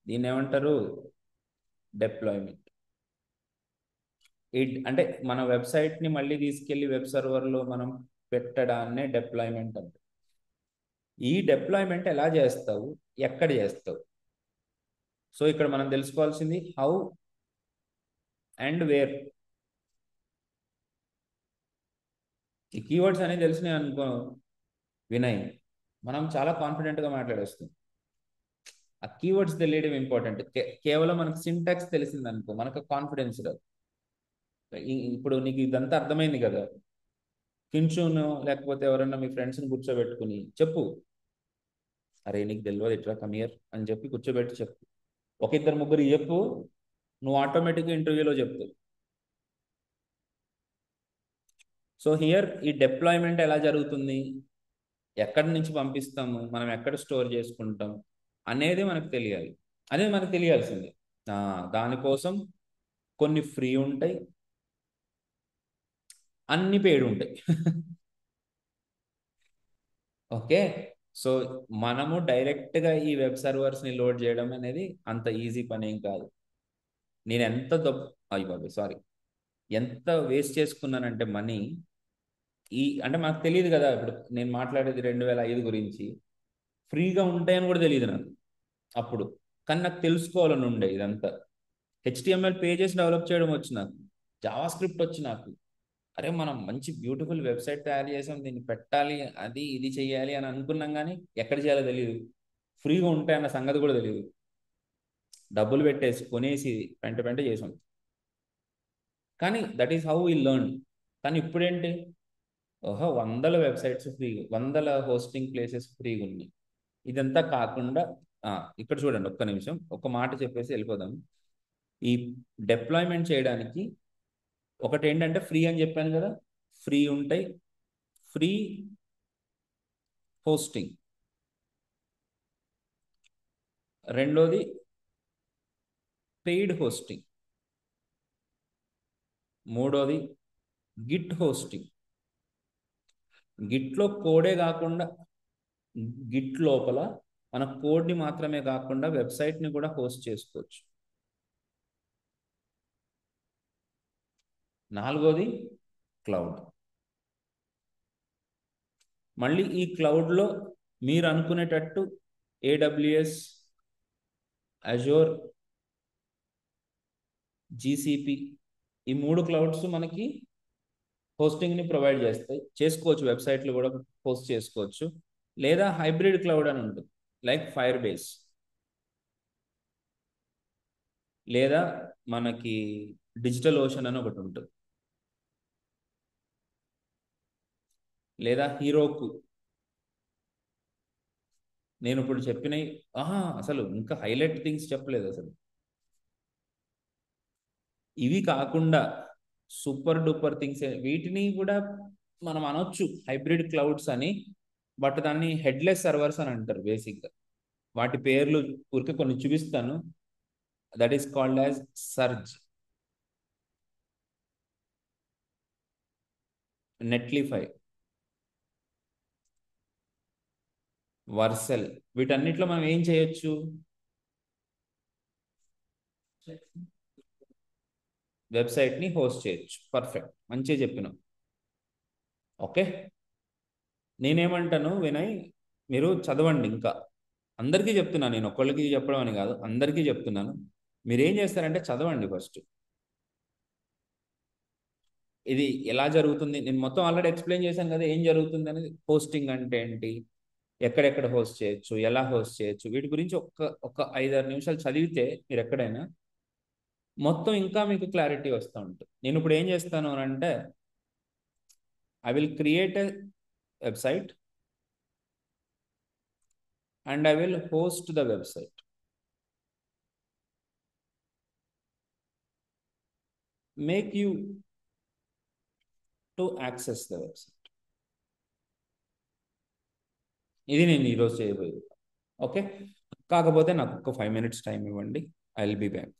దీన్ని ఏమంటారు? డిప్లాయ్మెంట్. అంటే మన వెబ్సైట్ని మళ్ళీ తీసుకెళ్ళి వెబ్ సర్వర్లో మనం పెట్టడాన్నే డిప్లాయ్మెంట్ అంటారు. ఈ డిప్లాయ్మెంట్ ఎలా చేస్తావు, ఎక్కడ చేస్తావు? సో ఇక్కడ మనం తెలుసుకోవాల్సింది హౌ అండ్ వేర్. ఈ కీవర్డ్స్ అనేది తెలిసినాయి అనుకో వినయ్, మనం చాలా కాన్ఫిడెంట్గా మాట్లాడేస్తాం. ఆ కీవర్డ్స్ తెలియడం ఇంపార్టెంట్. కేవలం మనకు సింటాక్స్ తెలిసింది అనుకో మనకు కాన్ఫిడెన్స్ రాదు. ఇప్పుడు నీకు ఇదంతా అర్థమైంది కదా, కించును లేకపోతే ఎవరన్నా మీ ఫ్రెండ్స్ని కూర్చోబెట్టుకుని చెప్పు, అరే నీకు తెలియదు ఇట్లా కమియర్ అని చెప్పి కూర్చోబెట్టి చెప్పు. ఒక ఇద్దరు ముగ్గురు చెప్పు, నువ్వు ఆటోమేటిక్గా ఇంటర్వ్యూలో చెప్తావు. సో హియర్ ఈ డిప్లాయ్మెంట్ ఎలా జరుగుతుంది, ఎక్కడి నుంచి పంపిస్తాము, మనం ఎక్కడ స్టోర్ చేసుకుంటాం అనేది మనకు తెలియాలి. అనేది మనకు తెలియాల్సిందే. దానికోసం కొన్ని ఫ్రీ ఉంటాయి, అన్ని పెయిడ్ ఉంటాయి. ఓకే. సో మనము డైరెక్ట్గా ఈ వెబ్ సర్వర్స్ని లోడ్ చేయడం అనేది అంత ఈజీ పని ఏం కాదు. నేను అయ్యి బాబు సారీ, ఎంత వేస్ట్ చేసుకున్నానంటే మనీ. అంటే మాకు తెలియదు కదా, ఇప్పుడు నేను మాట్లాడేది 2005 గురించి, ఫ్రీగా ఉంటాయని కూడా తెలియదు నాకు అప్పుడు. కానీ నాకు తెలుసుకోవాలని ఉండే ఇదంతా. హెచ్టిఎంఎల్ పేజెస్ డెవలప్ చేయడం వచ్చి నాకు, జావా స్క్రిప్ట్ వచ్చి నాకు. అరే మనం మంచి బ్యూటిఫుల్ వెబ్సైట్ తయారు చేసాం, దీన్ని పెట్టాలి, అది ఇది చెయ్యాలి అని అనుకున్నాం, కానీ ఎక్కడ చేయాలో తెలియదు. ఫ్రీగా ఉంటాయన్న సంగతి కూడా తెలియదు. డబ్బులు పెట్టేసి కొనేసి పెంట చేసాం. కానీ that is how we learn. కానీ ఇప్పుడేంటి, ఓహో వందల వెబ్సైట్స్ ఫ్రీ, వందల హోస్టింగ్ ప్లేసెస్ ఫ్రీగా ఉన్నాయి. ఇదంతా కాకుండా ఇక్కడ చూడండి, ఒక్క నిమిషం ఒక మాట చెప్పేసి వెళ్ళిపోదాం. ఈ డిప్లాయ్మెంట్ చేయడానికి ఒకటి ఏంటంటే ఫ్రీ అని చెప్పాను కదా, ఫ్రీ ఉంటాయి, ఫ్రీ హోస్టింగ్. రెండోది పెయిడ్ హోస్టింగ్. మూడోది గిట్ హోస్టింగ్. గిట్లో కోడే కాకుండా, గిట్ లోపల మన కోడ్ని మాత్రమే కాకుండా వెబ్సైట్ని కూడా హోస్ట్ చేసుకోవచ్చు. నాలుగోది క్లౌడ్. మళ్ళీ ఈ క్లౌడ్లో మీరు అనుకునేటట్టు ఏడబ్ల్యూఎస్, అజోర్, జీసీపీ, ఈ 3 క్లౌడ్స్ మనకి హోస్టింగ్ని ప్రొవైడ్ చేసుకోవచ్చు. వెబ్సైట్లు కూడా హోస్ట్ చేసుకోవచ్చు. లేదా హైబ్రిడ్ క్లౌడ్ అని ఉంటుంది, లైక్ ఫైర్ బేస్, లేదా మనకి డిజిటల్ ఓషన్ అని ఒకటి ఉంటుంది, లేదా హీరోకు. నేను ఇప్పుడు చెప్పినవి అసలు ఇంకా హైలైట్ థింగ్స్ చెప్పలేదు అసలు. ఇవి కాకుండా సూపర్ డూపర్ థింగ్స్, వీటిని కూడా మనం అనొచ్చు హైబ్రిడ్ క్లౌడ్స్ అని. బట్ దాన్ని హెడ్లెస్ సర్వర్స్ అని అంటారు బేసిక్గా. వాటి పేర్లు ఊరికే కొన్ని చూపిస్తాను. That is called as Surge, Netlify, Vercel. వీటన్నిటిలో మనం ఏం చేయొచ్చు, వెబ్సైట్ని హోస్ట్ చేయొచ్చు. పర్ఫెక్ట్, మంచిగా చెప్పినావు. ఓకే, నేనేమంటాను వినయ్, మీరు చదవండి. ఇంకా అందరికీ చెప్తున్నాను, నేను ఒక్కళ్ళకి చెప్పడం అని కాదు, అందరికీ చెప్తున్నాను. మీరు ఏం చేస్తారంటే చదవండి ఫస్ట్. ఇది ఎలా జరుగుతుంది నేను మొత్తం ఆల్రెడీ ఎక్స్ప్లెయిన్ చేశాను కదా, ఏం జరుగుతుంది అనేది. హోస్టింగ్ అంటే ఏంటి, ఎక్కడెక్కడ హోస్ట్ చేయొచ్చు, ఎలా హోస్ట్ చేయొచ్చు, వీటి గురించి ఒక 5-6 నిమిషాలు చదివితే మీరు ఎక్కడైనా మొత్తం ఇంకా మీకు క్లారిటీ వస్తూ ఉంటుంది. నేను ఇప్పుడు ఏం చేస్తాను అని అంటే, I will create a website and I will host the website. Make you to access the website. ఇది నేను ఈరోజు చేయబోయేది. ఓకే, కాకపోతే నాకు ఒక 5 minutes టైం ఇవ్వండి, I will be back.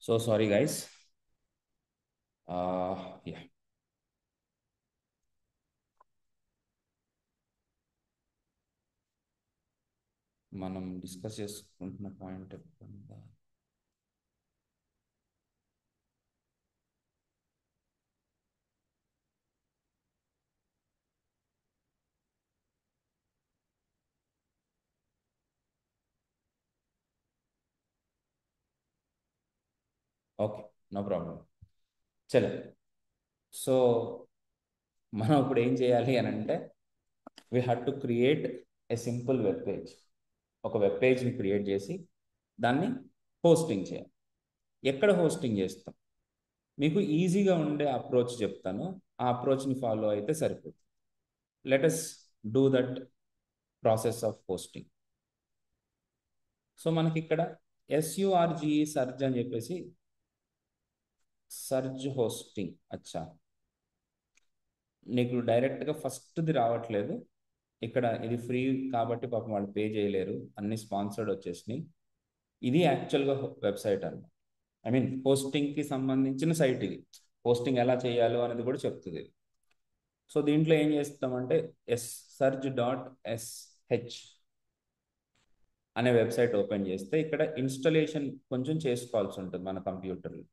So sorry guys. Yeah, మనం డిస్కస్ చేసుకుంటున్న పాయింట్ ఎక్కడ? Okay, no problem. చలో, సో మనం ఇప్పుడు ఏం చేయాలి అని అంటే, we have to create a simple web page. ఒక వెబ్ పేజ్ని క్రియేట్ చేసి దాన్ని హోస్టింగ్ చేయాలి. ఎక్కడ హోస్టింగ్ చేస్తాం? మీకు ఈజీగా ఉండే అప్రోచ్ చెప్తాను, ఆ అప్రోచ్ని ఫాలో అయితే సరిపోతుంది. Let us do that process of hosting. So మనకి ఇక్కడ SURGE సర్జ్ అని చెప్పేసి, సర్జ్ హోస్టింగ్. అచ్చా, నీకు డైరెక్ట్గా ఫస్ట్ది రావట్లేదు. ఇక్కడ ఇది ఫ్రీ కాబట్టి పాపం వాళ్ళు పే చేయలేరు, అన్ని స్పాన్సర్డ్ వచ్చేసినాయి. ఇది యాక్చువల్గా వెబ్సైట్ అన్నమాట. ఐ మీన్ హోస్టింగ్కి సంబంధించిన సైట్ ఇది. హోస్టింగ్ ఎలా చేయాలో అనేది కూడా చెప్తుంది. సో దీంట్లో ఏం చేస్తామంటే surge.sh అనే వెబ్సైట్ ఓపెన్ చేస్తే ఇక్కడ ఇన్స్టలేషన్ కొంచెం చేసుకోవాల్సి ఉంటుంది మన కంప్యూటర్లో.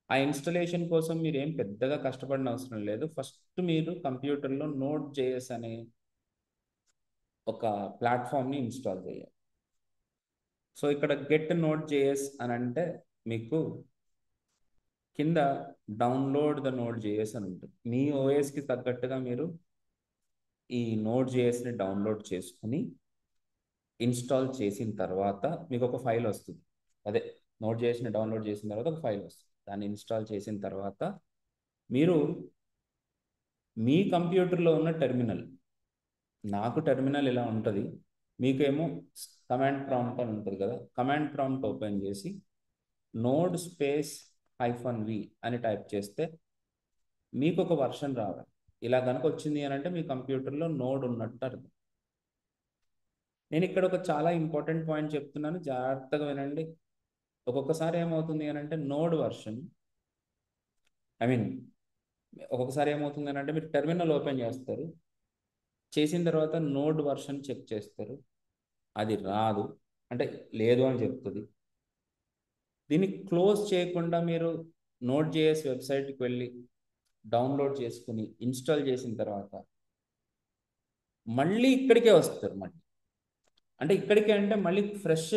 ఆ ఇన్స్టలేషన్ కోసం మీరు ఏం పెద్దగా కష్టపడిన అవసరం లేదు. ఫస్ట్ మీరు కంప్యూటర్లో Node.js అనే ఒక ప్లాట్ఫామ్ని ఇన్స్టాల్ చేయాలి. సో ఇక్కడ గెట్ Node.js అని అంటే మీకు కింద డౌన్లోడ్ ద Node.js అని ఉంటుంది. మీ ఓఎస్కి తగ్గట్టుగా మీరు ఈ Node.jsని డౌన్లోడ్ చేసుకుని ఇన్స్టాల్ చేసిన తర్వాత మీకు ఒక ఫైల్ వస్తుంది. అదే, Node.jsని డౌన్లోడ్ చేసిన తర్వాత ఒక ఫైల్ వస్తుంది. దాన్ని ఇన్స్టాల్ చేసిన తర్వాత మీరు మీ కంప్యూటర్లో ఉన్న టెర్మినల్, నాకు టెర్మినల్ ఇలా ఉంటుంది, మీకేమో కమాండ్ ప్రాంప్ట్ అని ఉంటుంది కదా, కమాండ్ ప్రాంప్ట్ ఓపెన్ చేసి నోడ్ స్పేస్ -v అని టైప్ చేస్తే మీకు ఒక వర్షన్ రావాలి. ఇలా కనుక వచ్చింది అని అంటే మీ కంప్యూటర్లో నోడ్ ఉన్నట్టు అర్థం. నేను ఇక్కడ ఒక చాలా ఇంపార్టెంట్ పాయింట్ చెప్తున్నాను, జాగ్రత్తగా వినండి. ఒక్కొక్కసారి ఏమవుతుంది అని అంటే నోడ్ వర్షన్, ఐ మీన్ ఒక్కొక్కసారి ఏమవుతుంది అని అంటే మీరు టెర్మినల్ ఓపెన్ చేస్తారు, చేసిన తర్వాత నోడ్ వర్షన్ చెక్ చేస్తారు, అది రాదు, అంటే లేదు అని చెప్తుంది. దీన్ని క్లోజ్ చేయకుండా మీరు Node.js వెబ్సైట్కి వెళ్ళి డౌన్లోడ్ చేసుకుని ఇన్స్టాల్ చేసిన తర్వాత మళ్ళీ ఇక్కడికే వస్తారు. అంటే ఇక్కడికే అంటే మళ్ళీ ఫ్రెష్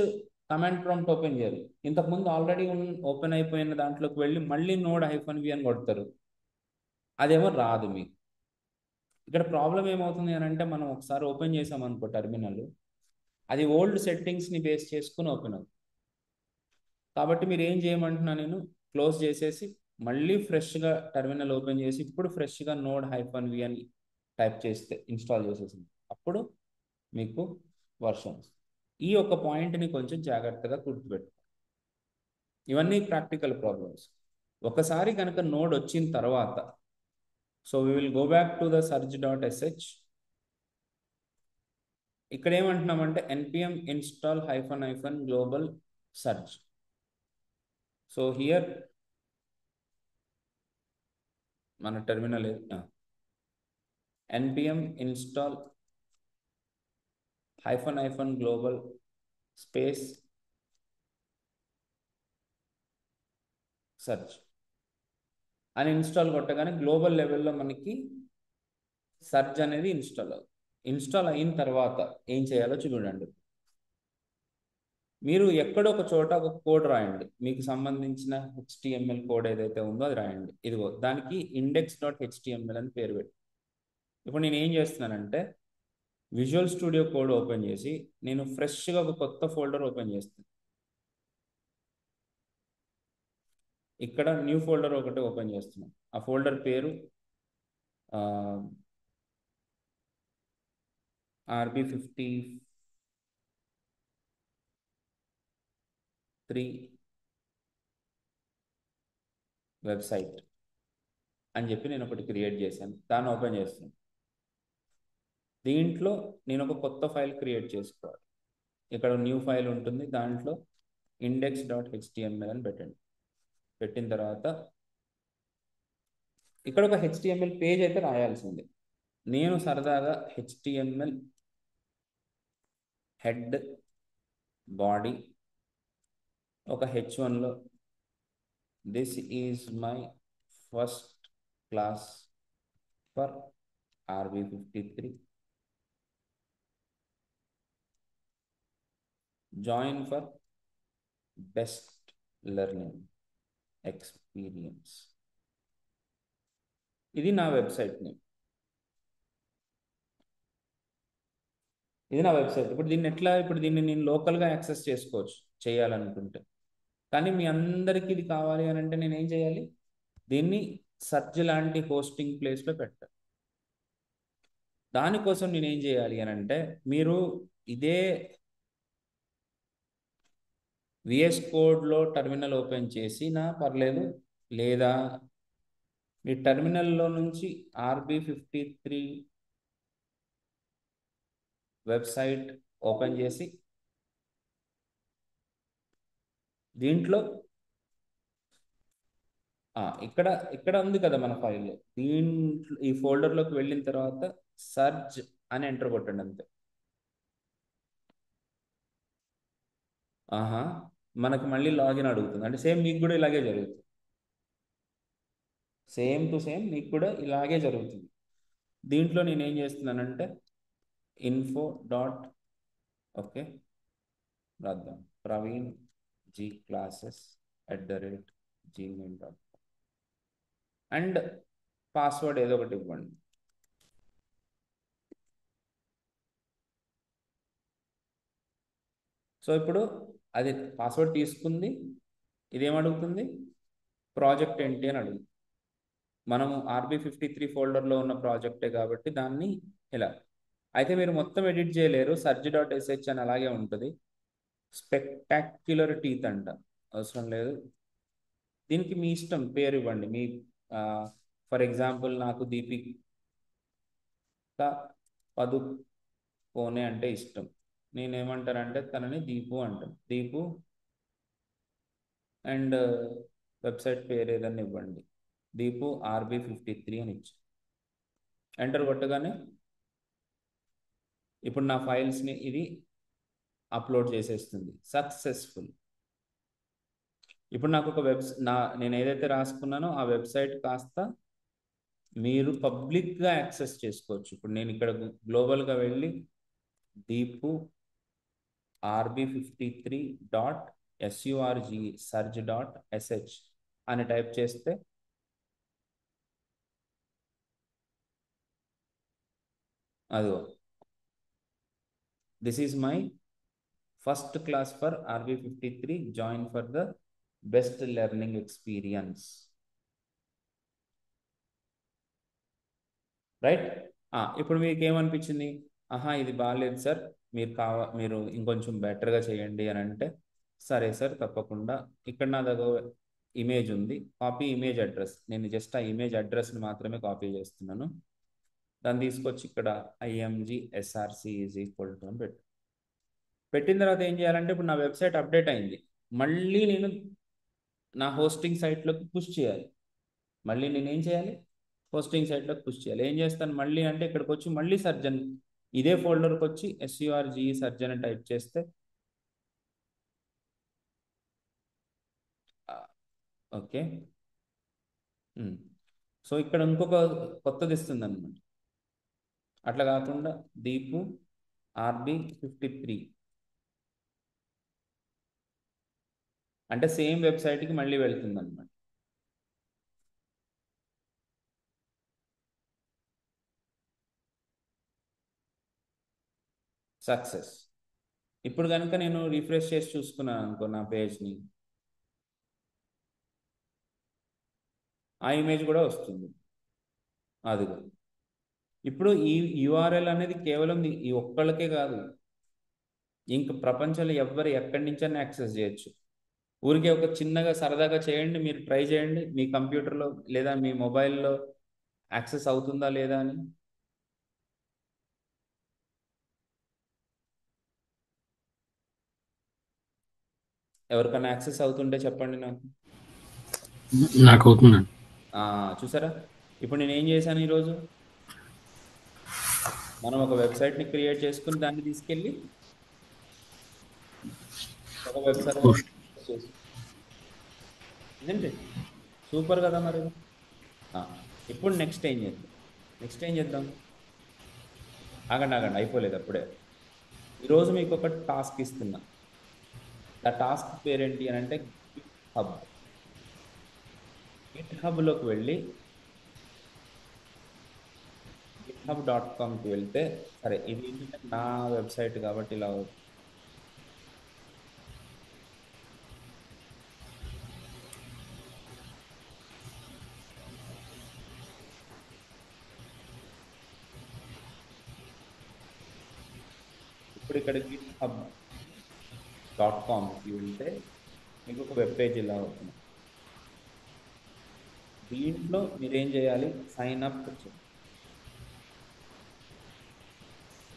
కమాండ్ ప్రాంప్ట్ ఓపెన్ చేయాలి. ఇంతకుముందు ఆల్రెడీ ఓపెన్ అయిపోయిన దాంట్లోకి వెళ్ళి మళ్ళీ -v అని కొడతారు, అదేమో రాదు మీకు. ఇక్కడ ప్రాబ్లం ఏమవుతుంది అని అంటే, మనం ఒకసారి ఓపెన్ చేసామనుకో టెర్మినల్, అది ఓల్డ్ సెట్టింగ్స్ని బేస్ చేసుకుని ఓపెన్ అవుతుంది. కాబట్టి మీరు ఏం చేయమంటున్నా, నేను క్లోజ్ చేసేసి మళ్ళీ ఫ్రెష్గా టెర్మినల్ ఓపెన్ చేసి ఇప్పుడు ఫ్రెష్గా -v అని టైప్ చేస్తే ఇన్స్టాల్ చేసేసింది, అప్పుడు మీకు వర్షన్స్. ఈ ఒక పాయింట్ని కొంచెం జాగ్రత్తగా గుర్తుపెట్టు. ఇవన్నీ ప్రాక్టికల్ ప్రాబ్లమ్స్. ఒకసారి కనుక నోడ్ వచ్చిన తర్వాత, so we will go back to the surge.sh. ఇక్కడ ఏమంటున్నామంటే npm install --global surge. So here మన terminal npm install --global space search అని ఇన్స్టాల్ కొట్టగానే గ్లోబల్ లెవెల్లో మనకి సర్జ్ అనేది ఇన్స్టాల్ అవుతుంది. ఇన్స్టాల్ అయిన తర్వాత ఏం చేయాలో చూడండి. మీరు ఎక్కడో ఒక చోట ఒక కోడ్ రాయండి, మీకు సంబంధించిన HTML కోడ్ ఏదైతే ఉందో అది రాయండి. ఇదిగో దానికి index.html అని పేరు పెట్టి. ఇప్పుడు నేను ఏం చేస్తున్నానంటే విజువల్ స్టూడియో కోడ్ ఓపెన్ చేసి నేను ఫ్రెష్గా ఒక కొత్త ఫోల్డర్ ఓపెన్ చేస్తాను. ఇక్కడ న్యూ ఫోల్డర్ ఒకటి ఓపెన్ చేస్తున్నాను. ఆ ఫోల్డర్ పేరు RB53 వెబ్సైట్ అని చెప్పి నేను ఒకటి క్రియేట్ చేశాను. దాన్ని ఓపెన్ చేస్తాను. దీంట్లో నేను ఒక కొత్త ఫైల్ క్రియేట్ చేసుకోవాలి. ఇక్కడ న్యూ ఫైల్ ఉంటుంది, దాంట్లో index.html అని పెట్టండి. పెట్టిన తర్వాత ఇక్కడ ఒక హెచ్టిఎంఎల్ పేజ్ అయితే రాయాల్సిందే. నేను సరదాగా హెచ్టిఎంఎల్ హెడ్ బాడీ ఒక H1లో this is my first class for RB53 join for best learning experience. ఇది నా వెబ్సైట్ నేమ్. ఇది నా వెబ్సైట్. ఇప్పుడు దీన్ని నేను లోకల్గా యాక్సెస్ చేసుకోవచ్చు చేయాలనుకుంటే. కానీ మీ అందరికీ ఇది కావాలి అని అంటే నేను ఏం చేయాలి? దీన్ని సెర్చ్ లాంటి హోస్టింగ్ ప్లేస్లో పెట్టాలి. దానికోసం నేను ఏం చేయాలి అని అంటే, మీరు ఇదే VS కోడ్లో టెర్మినల్ ఓపెన్ చేసినా పర్లేదు, లేదా మీ టెర్మినల్లో నుంచి RB53 వెబ్సైట్ ఓపెన్ చేసి దీంట్లో ఇక్కడ ఇక్కడ ఉంది కదా మన ఫైల్, దీంట్లో ఈ ఫోల్డర్లోకి వెళ్ళిన తర్వాత సర్చ్ అని ఎంటర్ కొట్టండి అంతే. మనకి మళ్ళీ లాగిన్ అడుగుతుంది. అంటే సేమ్ మీకు కూడా ఇలాగే జరుగుతుంది. సేమ్ టు సేమ్ మీకు కూడా ఇలాగే జరుగుతుంది. దీంట్లో నేను ఏం చేస్తున్నానంటే info డాట్ ఓకే రాద్దాం, Praveen G classes @gmail.com and password ఏదో ఒకటి ఇవ్వండి. సో ఇప్పుడు అది పాస్వర్డ్ తీసుకుంది. ఇదేమడుగుతుంది? ప్రాజెక్ట్ ఏంటి అని అడుగుతుంది. మనము RB53 ఫోల్డర్లో ఉన్న ప్రాజెక్టే కాబట్టి దాన్ని ఇలా. అయితే మీరు మొత్తం ఎడిట్ చేయలేరు. search.sh అని అలాగే ఉంటుంది. స్పెక్టాక్యులర్ టీత్ అంట, అవసరం లేదు. దీనికి మీ ఇష్టం, పేరు ఇవ్వండి. మీ ఫర్ ఎగ్జాంపుల్ నాకు దీపిక పదుకోనే అంటే ఇష్టం. నేనేమంటానంటే తనని దీపు అంటాను. దీపు అండ్ వెబ్సైట్ పేరు ఏదన్నా ఇవ్వండి. దీపు RB53 అని ఇచ్చి ఎంటర్ కొట్టగానే ఇప్పుడు నా ఫైల్స్ని ఇది అప్లోడ్ చేసేస్తుంది. సక్సెస్ఫుల్. ఇప్పుడు నాకు ఒక నేను ఏదైతే రాసుకున్నానో ఆ వెబ్సైట్ కాస్త మీరు పబ్లిక్గా యాక్సెస్ చేసుకోవచ్చు. ఇప్పుడు నేను ఇక్కడ గ్లోబల్గా వెళ్ళి దీపు RB53.surg.sh అని టైప్ చేస్తే అదో this is my first class for RB53 join for the best learning experience. Right. ఇప్పుడు మీకు ఏమనిపించింది? ఇది బాగాలేదు సార్, మీరు ఇంకొంచెం బెటర్గా చేయండి అని అంటే, సరే సార్ తప్పకుండా. ఇక్కడ నా దగ్గర ఇమేజ్ ఉంది, కాపీ ఇమేజ్ అడ్రస్. నేను జస్ట్ ఆ ఇమేజ్ అడ్రస్ని మాత్రమే కాపీ చేస్తున్నాను. దాన్ని తీసుకొచ్చి ఇక్కడ IMG_SRC అని పెట్టిన తర్వాత ఏం చేయాలంటే, ఇప్పుడు నా వెబ్సైట్ అప్డేట్ అయింది. మళ్ళీ నేను నా హోస్టింగ్ సైట్లోకి పుష్ చేయాలి. మళ్ళీ నేను ఏం చేయాలి? హోస్టింగ్ సైట్లోకి పుష్ చేయాలి. ఏం చేస్తాను మళ్ళీ అంటే, ఇక్కడికి వచ్చి మళ్ళీ సర్జన్, ఇదే ఫోల్డర్కి వచ్చి SURGE సర్జన్ టైప్ చేస్తే ఓకే. సో ఇక్కడ ఇంకొక కొత్తది ఇస్తుంది అనమాట. అట్లా కాకుండా దీపు RB53 అంటే సేమ్ వెబ్సైట్కి మళ్ళీ వెళ్తుంది అనమాట. సక్సెస్. ఇప్పుడు కనుక నేను రిఫ్రెష్ చేసి చూసుకున్నాను అనుకో నా పేజ్ని, ఆ ఇమేజ్ కూడా వస్తుంది. అదిగో. ఇప్పుడు ఈ URL అనేది కేవలం ఈ ఒక్కళ్ళకే కాదు, ఇంక ప్రపంచంలో ఎవ్వరు ఎక్కడి నుంచైనా యాక్సెస్ చేయొచ్చు. ఊరికే ఒక చిన్నగా సరదాగా చేయండి, మీరు ట్రై చేయండి మీ కంప్యూటర్లో లేదా మీ మొబైల్లో యాక్సెస్ అవుతుందా లేదా అని. ఎవరికైనా యాక్సెస్ అవుతుంటే చెప్పండి నాకు. నాకు అవుతుందండి. చూసారా, ఇప్పుడు నేను ఏం చేశాను ఈరోజు, మనం ఒక వెబ్సైట్ని క్రియేట్ చేసుకుని దాన్ని తీసుకెళ్ళి ఒక వెబ్సైట్ పోస్ట్ చేసి, ఇదండి సూపర్ కదా మరి. ఆ, ఇప్పుడు నెక్స్ట్ ఏం చేద్దాం, నెక్స్ట్ ఏం చేద్దాం, ఆగండి ఆగండి, అయిపోలేదు అప్పుడే. ఈరోజు మీకు ఒక టాస్క్ ఇస్తున్నా. ఆ టాస్క్ పేరేంటి అని అంటే గిట్ హబ్. గిట్ హబ్లోకి వెళ్ళి github.comకి వెళ్తే, సరే ఇది ఏంటంటే నా వెబ్సైట్ కాబట్టి ఇలా ఇప్పుడు ఇక్కడ github.comకి వెళ్తే మీకు ఒక వెబ్ పేజ్ ఇలా అవుతుంది. దీంట్లో మీరేం చేయాలి, సైన్ అప్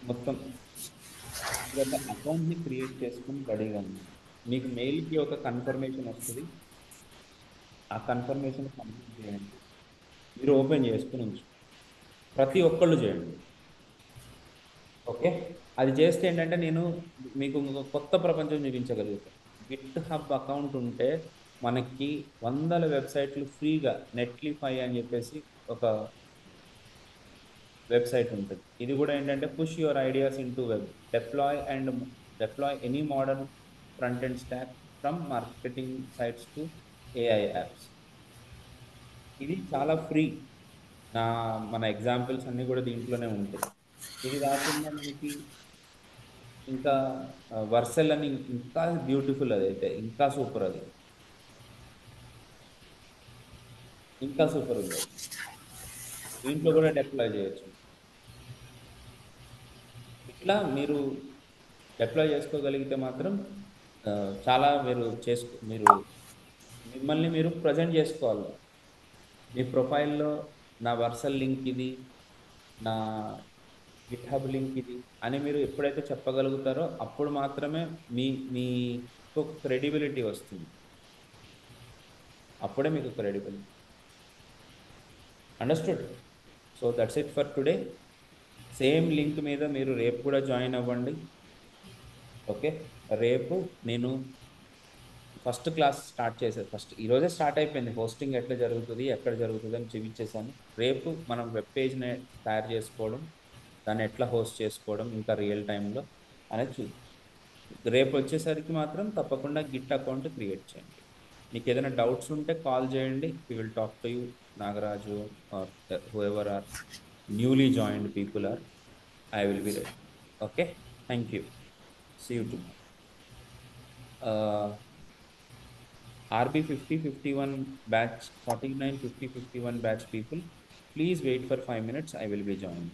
మొత్తం అకౌంట్ని క్రియేట్ చేసుకుని రెడీగా ఉంది. మీకు మెయిల్కి ఒక కన్ఫర్మేషన్ వస్తుంది. ఆ కన్ఫర్మేషన్ కంప్లీట్ చేయండి, మీరు ఓపెన్ చేసుకుని ఉంచు, ప్రతి ఒక్కళ్ళు చేయండి. ఓకే, అది చేస్తే ఏంటంటే నేను మీకు ఒక కొత్త ప్రపంచం చూపించగలుగుతాను. గిట్ హబ్ అకౌంట్ ఉంటే మనకి వందల వెబ్సైట్లు ఫ్రీగా, నెట్లిఫై అని చెప్పేసి ఒక వెబ్సైట్ ఉంటుంది. ఇది కూడా ఏంటంటే push your ideas in to web, deploy any modern front end stack from marketing sites to AI apps. ఇది చాలా ఫ్రీ. నా మన ఎగ్జాంపుల్స్ అన్నీ కూడా దీంట్లోనే ఉంటాయి. ఇది కాకుండా మనకి ఇంకా వర్సెల్ అని ఇంకా బ్యూటిఫుల్, అదైతే ఇంకా సూపర్, అది ఇంకా సూపర్ ఉంది అది. దీంట్లో కూడా డిప్లాయ్ చేయొచ్చు. ఇట్లా మీరు డిప్లాయ్ చేసుకోగలిగితే మాత్రం ఆ, చాలా మీరు మిమ్మల్ని మీరు ప్రజెంట్ చేసుకోవాలి. మీ ప్రొఫైల్లో నా వర్సల్ లింక్ ఇది, నా గిట్హబ్ లింక్ ఇది అని మీరు ఎప్పుడైతే చెప్పగలుగుతారో అప్పుడు మాత్రమే మీ మీకు క్రెడిబిలిటీ వస్తుంది. అప్పుడే మీకు credibility. Understood. So that's it for today. Same link మీద మీరు రేపు కూడా జాయిన్ అవ్వండి. ఓకే, రేపు నేను ఫస్ట్ క్లాస్ స్టార్ట్ చేసేది, ఈరోజే స్టార్ట్ అయిపోయింది. హోస్టింగ్ ఎట్లా జరుగుతుంది, ఎక్కడ జరుగుతుంది అని చూపించేశాను. రేపు మనం వెబ్ పేజ్ని తయారు చేసుకోవడం, దాన్ని ఎట్లా హోస్ట్ చేసుకోవడం ఇంకా రియల్ టైంలో అనేది రేపు వచ్చేసరికి మాత్రం తప్పకుండా గిట్ అకౌంట్ క్రియేట్ చేయండి. మీకు ఏదైనా డౌట్స్ ఉంటే కాల్ చేయండి, we will talk to you. Nagaraju or whoever are newly joined people are, I will be ready. Okay, thank you, see you tomorrow. RB 5051 batch, 49 5051 batch people, please wait for 5 minutes. I will be joining.